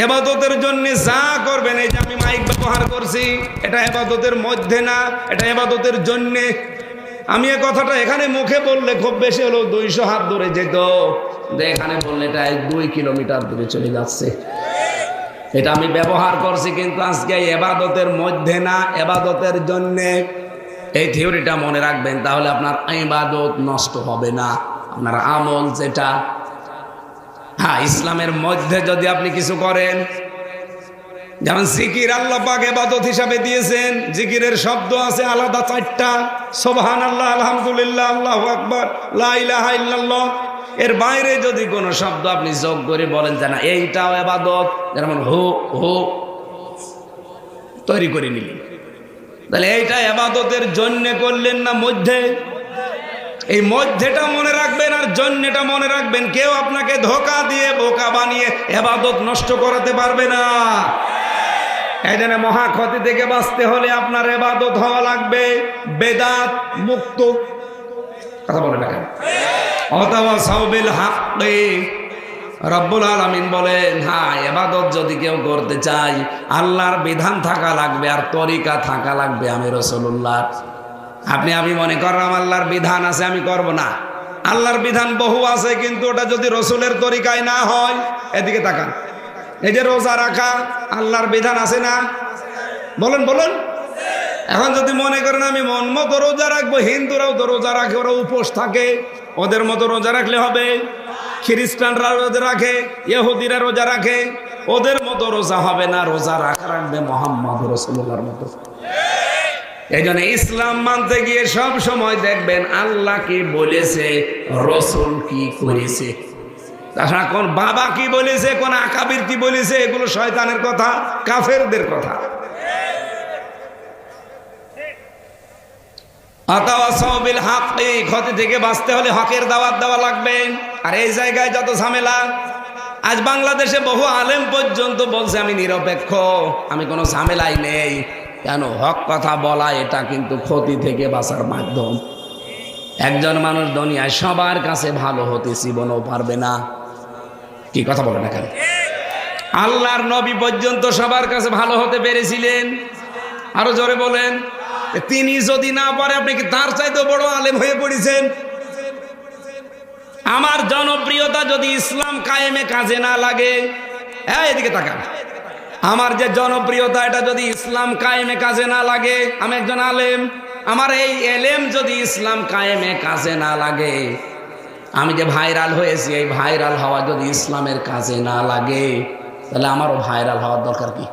Speaker 1: ইবাদতের জন্য যা করবেন, এই যে আমি মাইক ব্যবহার করছি, এটা ইবাদতের মধ্যে না, এটা ইবাদতের জন্যে। আমি এই কথাটা এখানে মুখে বললে খুব বেশি হলো 200 হাত দূরে যেত, এখানে বললে এটা 2 কিলোমিটার দূরে চলে যাচ্ছে। এটা আমি ব্যবহার করছি, কিন্তু আজকে ইবাদতের মধ্যে না, ইবাদতের জন্যে। এই থিওরিটা মনে রাখবেন, তাহলে আপনার ইবাদত নষ্ট হবে না। আপনার আমল যেটা, হ্যাঁ, ইসলামের মধ্যে যদি আপনি কিছু করেন, যেমন জিকির আল্লাহ পাক ইবাদত হিসাবে দিয়েছেন। জিকিরের শব্দ আছে আলাদা 4টা, সুবহানাল্লাহ, আলহামদুলিল্লাহ, আল্লাহু আকবার, লা ইলাহা ইল্লাল্লাহ। এর বাইরে যদি কোনো শব্দ আপনি যোগ করে বলেন যে না এইটাও ইবাদত, যেমন হো হো তৈরি করে নিলেন, তাহলে এইটা ইবাদতের জন্য করলেন না মধ্যে? এই মধ্যেটা মনে রাখবেন আর জন্যটা মনে রাখবেন। কেউ আপনাকে ধোঁকা দিয়ে বোকা বানিয়ে ইবাদত নষ্ট করাতে পারবে না। এই জন্য মহা ক্ষতি থেকে বাঁচতে হলে আপনার ইবাদত হওয়া লাগবে বেদাত মুক্ত। কথা বলে না কেন? অথবা সাউবিল হাক্কি, রব্বুল আলামিন বলেন, হ্যাঁ, ইবাদত যদি কেউ করতে চাই আল্লাহর বিধান থাকা লাগবে আর তরিকা থাকা লাগবে আমি রাসূলুল্লাহ। আমি মনে করলাম আল্লাহর বিধান আছে, আমি করব না। আল্লাহর বিধান বহু আছে, কিন্তু ওটা যদি রসুলের তরিকায় না হয়, এদিকে তাকান, এই যে রোজা রাখা আল্লাহর বিধান আছে না? বলেন বলেন। এখন যদি মনে করেন আমি মন মতো রোজা রাখবো, হিন্দুরাও তো রোজা রাখে, ওরা উপোস থাকে, ওদের মতো রোজা রাখলে হবে? খ্রিস্টানরা রোজা রাখে, ইহুদিরা রোজা রাখে, ওদের মতো রোজা হবে না। রোজা রাখবে মোহাম্মদ রাসূলুল্লাহর মতো। এই জন্য ইসলাম মানতে গিয়ে সব সময় দেখবেন আল্লাহ কি বলেছে, রসুল কি করেছে। তাছাড়া কোন বাবা কি বলেছে, কোন আকাবির কি বলেছে, এগুলো শয়তানের কথা, কাফেরদের কথা। ক্ষতি থেকে বাঁচতে হলে হকের দাওয়াত দেওয়া লাগবে। আর এই জায়গায় যত ঝামেলা, আজ বাংলাদেশে বহু আলেম পর্যন্ত বলছে আমি নিরপেক্ষ, আমি কোনো ঝামেলাই নেই। কেন? হক কথা বলা এটা কিন্তু ক্ষতি থেকে বাঁচার মাধ্যম। একজন মানুষ দুনিয়ায় সবার কাছে ভালো হতে জীবনেও পারবে না। কি কথা বলে না কেন? আল্লাহর নবী পর্যন্ত সবার কাছে ভালো হতে পেরেছিলেন। আরো জোরে বলেন। তিনি যদি না পারে, আপনি কি তার চাইতে বড় আলেম হয়ে পড়েছেন? আমার জনপ্রিয়তা যদি ইসলাম কায়েমে কাজে না লাগে, এদিকে তাকান, আমার যে জনপ্রিয়তা এটা যদি ইসলাম কায়েমে কাজে না লাগে, আমি একজন আলেম, আমার এই এলেম যদি ইসলাম কায়েমে কাজে না লাগে, আমি যে ভাইরাল হয়েছি, এই ভাইরাল হওয়া যদি ইসলামের কাজে না লাগে, তাহলে আমারও ভাইরাল হওয়ার দরকার কি?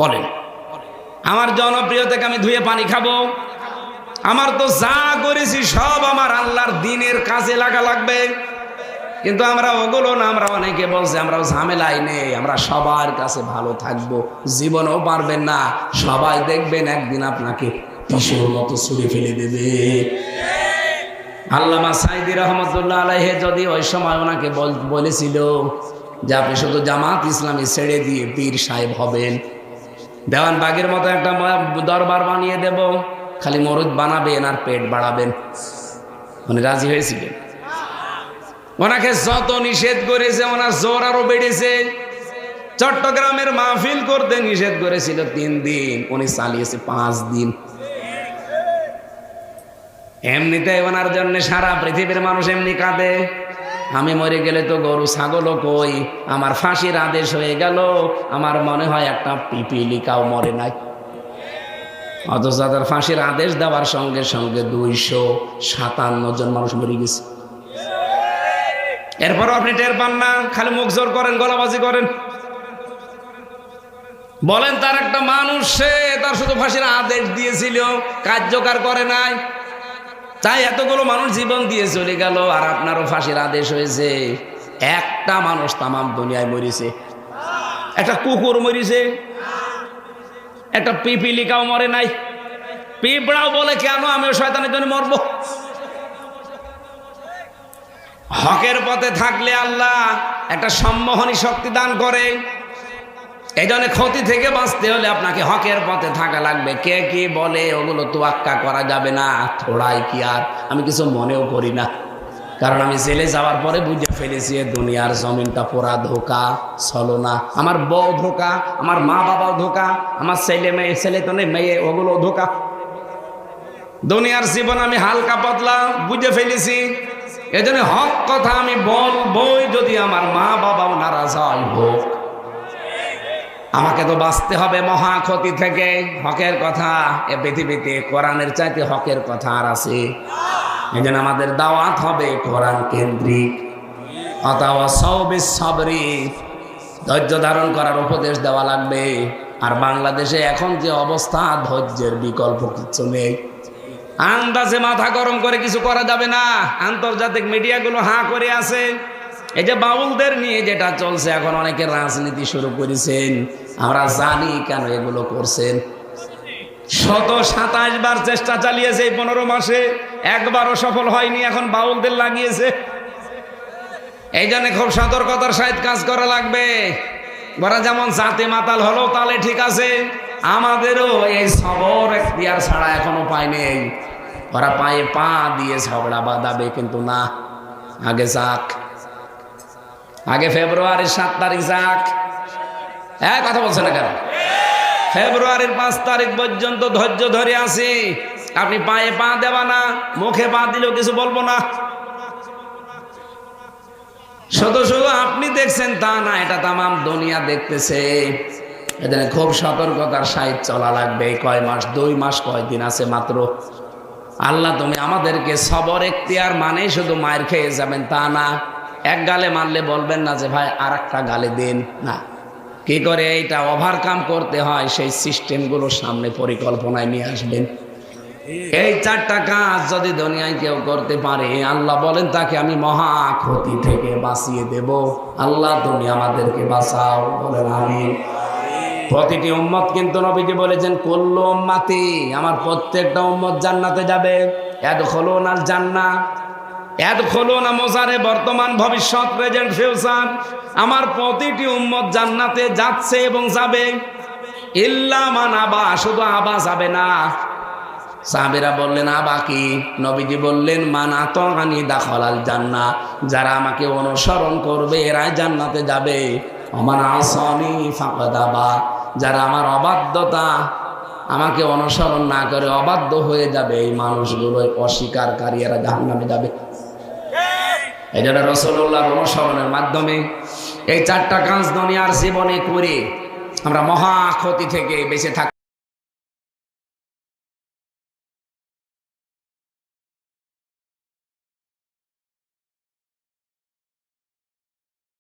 Speaker 1: বলেন। আমার জনপ্রিয়তাকে আমি ধুয়ে পানি খাবো? আমার তো যা করেছি সব আমার আল্লাহর দ্বীনের কাজে লাগা লাগবে। কিন্তু আমরা ওগুলো না, আমরা অনেকে বলছে আমরা ঝামেলাই নেই, আমরা সবার কাছে ভালো থাকবো, জীবনেও পারবেন না। সবাই দেখবেন একদিন আপনাকে টিসুর মতো ছুঁড়ে ফেলে দেবে। আল্লামা সাঈদী রহমতুল্লাহ আলাইহি যদি ওই সময় ওনাকে বলেছিল যে আপনি শুধু জামাত ইসলামী ছেড়ে দিয়ে পীর সাহেব হবেন, দেওয়ানবাগের মতো একটা দরবার বানিয়ে দেব, খালি মরুদ বানাবেন আর পেট বাড়াবেন, উনি রাজি হয়েছিলেন। ওনাকে যত নিষেধ করেছে ওনার জোর আরো বেড়েছে। চট্টগ্রামের মাহফিল করতে নিষেধ করেছিল 3 দিন, উনি চালিয়েছে 5 দিন। এমনিতে ওনার জন্য সারা পৃথিবীর মানুষ এমনি কাঁদে। আমি মরে গেলে তো গরু ছাগলও কই, আমার ফাঁসির আদেশ হয়ে গেল, আমার মনে হয় একটা পিপিলিকাও মরে নাই। অথচ তাদের ফাঁসির আদেশ দেওয়ার সঙ্গে সঙ্গে 257 জন মানুষ মরে গেছে। এরপরও আপনি টের পান না, খালি মুখ জোর করেন, গলাবাজি করেন। বলেন তার একটা মানুষ, সে তার শুধু ফাঁসির আদেশ দিয়েছিল, কার্যকর করে নাই, তাই এতগুলো মানুষ জীবন দিয়ে চলে গেল। আর আপনারও ফাঁসির আদেশ হয়েছে, একটা মানুষ তামাম দুনিয়ায় মরেছে, একটা কুকুর মরেছে, একটা পিপিলিকাও মরে নাই। পিঁপড়াও বলে কেন আমিও শয়তানের জন্য মরবো। হকের পথে থাকলে আল্লাহ একটা সম্মোহনী শক্তি দান করে। এই জন্য ক্ষতি থেকে বাঁচতে হলে আপনাকে হকের পথে থাকা লাগবে। কে কি বলে ওগুলো তোয়াক্কা করা যাবে না, থোড়াই কি আর আমি কিছু মনেও করি না। কারণ আমি জেলে যাওয়ার পরে বুঝে ফেলেছি দুনিয়ার জমিনটা পুরা ধোকা, ছলনা। আমার বউ ধোকা, আমার মা বাবাও ধোকা, আমার ছেলে তো নেই, মেয়ে ওগুলো ধোকা। দুনিয়ার জীবন আমি হালকা পাতলা বুঝে ফেলেছি। এজন্য হক কথা আমি বলবই, যদি আমার মা বাবাও নারাজ হয় হোক। আমাকে তো বাঁচতে হবে মহা ক্ষতি থেকে। হকের কথা এ পৃথিবীতে কোরআনের চাইতে হকের কথা আর আছে? এই জন্য আমাদের দাওয়াত হবে কোরআন কেন্দ্রিক। ধৈর্য ধারণ করার উপদেশ দেওয়া লাগবে। আর বাংলাদেশে এখন যে অবস্থা, ধৈর্যের বিকল্প কিছু নেই। আন্দাজে মাথা গরম করে কিছু করা যাবে না। আন্তর্জাতিক মিডিয়াগুলো হাঁ করে আছে। এই যে বাউলদের নিয়ে যেটা চলছে, এখন অনেকে রাজনীতি শুরু করেছেন। আমরা জানি কেন এগুলো করছেন। 127 বার চেষ্টা চালিয়েছে এই 15 মাসে, একবারও সফল হয়নি। এখন বাউলদের লাগিয়েছে। এই জন্য খুব সতর্কতার সহিত কাজ করা লাগবে। ওরা যেমন জাতে মাতাল হলো তাহলে ঠিক আছে, আমাদেরও এই সবর এখতিয়ার ছাড়া এখনো পায় নেই। ওরা পায়ে পা দিয়ে ঝগড়া বাঁধাবে, কিন্তু না, আগে যাক। আগে ফেব্রুয়ারির 7 তারিখ যাক। হ্যাঁ, কথা বলছে না কেন? ফেব্রুয়ারির 5 তারিখ পর্যন্ত ধৈর্য ধরে আছি। আপনি পায়ে পা দেবা না, মুখে পা দিলেও কিছু বলবো না। শুধু শুধু আপনি দেখছেন তা না, এটা তামাম দুনিয়া দেখতেছে। এখানে খুব সতর্কতার সাহিত্য চলা লাগবে। কয় মাস, 2 মাস, কয়দিন আছে মাত্র। আল্লাহ তুমি আমাদেরকে সবর এখতিয়ার মানে শুধু মায়ের খেয়ে যাবেন তা না। এক গালে মারলে বলবেন না যে ভাই আর একটা গালে দিন, না। কি করে এইটা ওভারকাম করতে হয় সেই সিস্টেমগুলো সামনে পরিকল্পনায় নিয়ে আসবেন। এই 4টা কাজ যদি দুনিয়ায় কেউ করতে পারে, আল্লাহ বলেন তাকে আমি মহা ক্ষতি থেকে বাঁচিয়ে দেব। আল্লাহ তুমি আমাদেরকে বাঁচাও, বলেন আমিন। প্রতিটি উম্মত কিন্তু নবীজি বলেছেন কুল্লু উম্মতি, আমার প্রত্যেকটা উম্মত জান্নাতে যাবে। ইয়াদখুলুনাল জান্নাহ, ইয়াদখুলুনা মোজারে বর্তমান ভবিষ্যৎ প্রেজেন্ট ফিউচার, আমার প্রতিটি উম্মত জান্নাতে যাচ্ছে এবং যাবে। ইল্লা মান আবা, শুধু আবা যাবে না। সাহাবীরা বললেন আবা কি? নবীজি বললেন মান আতাআনি দাখালাল জান্নাহ, যারা আমাকে অনুসরণ করবে এরাই জান্নাতে যাবে। ওমান আসানি ফাকাদ আবা, যারা আমার অবাধ্যতা, আমাকে অনুসরণ না করে অবাধ্য হয়ে যাবে, এই মানুষগুলো অস্বীকারী, এরা জাহান্নামে যাবে। এই জন্য রাসূলুল্লাহর অনুসরণের মাধ্যমে এই 4টা কাজ দুনিয়ার জীবনে করে আমরা মহা ক্ষতি থেকে বেঁচে থাকি।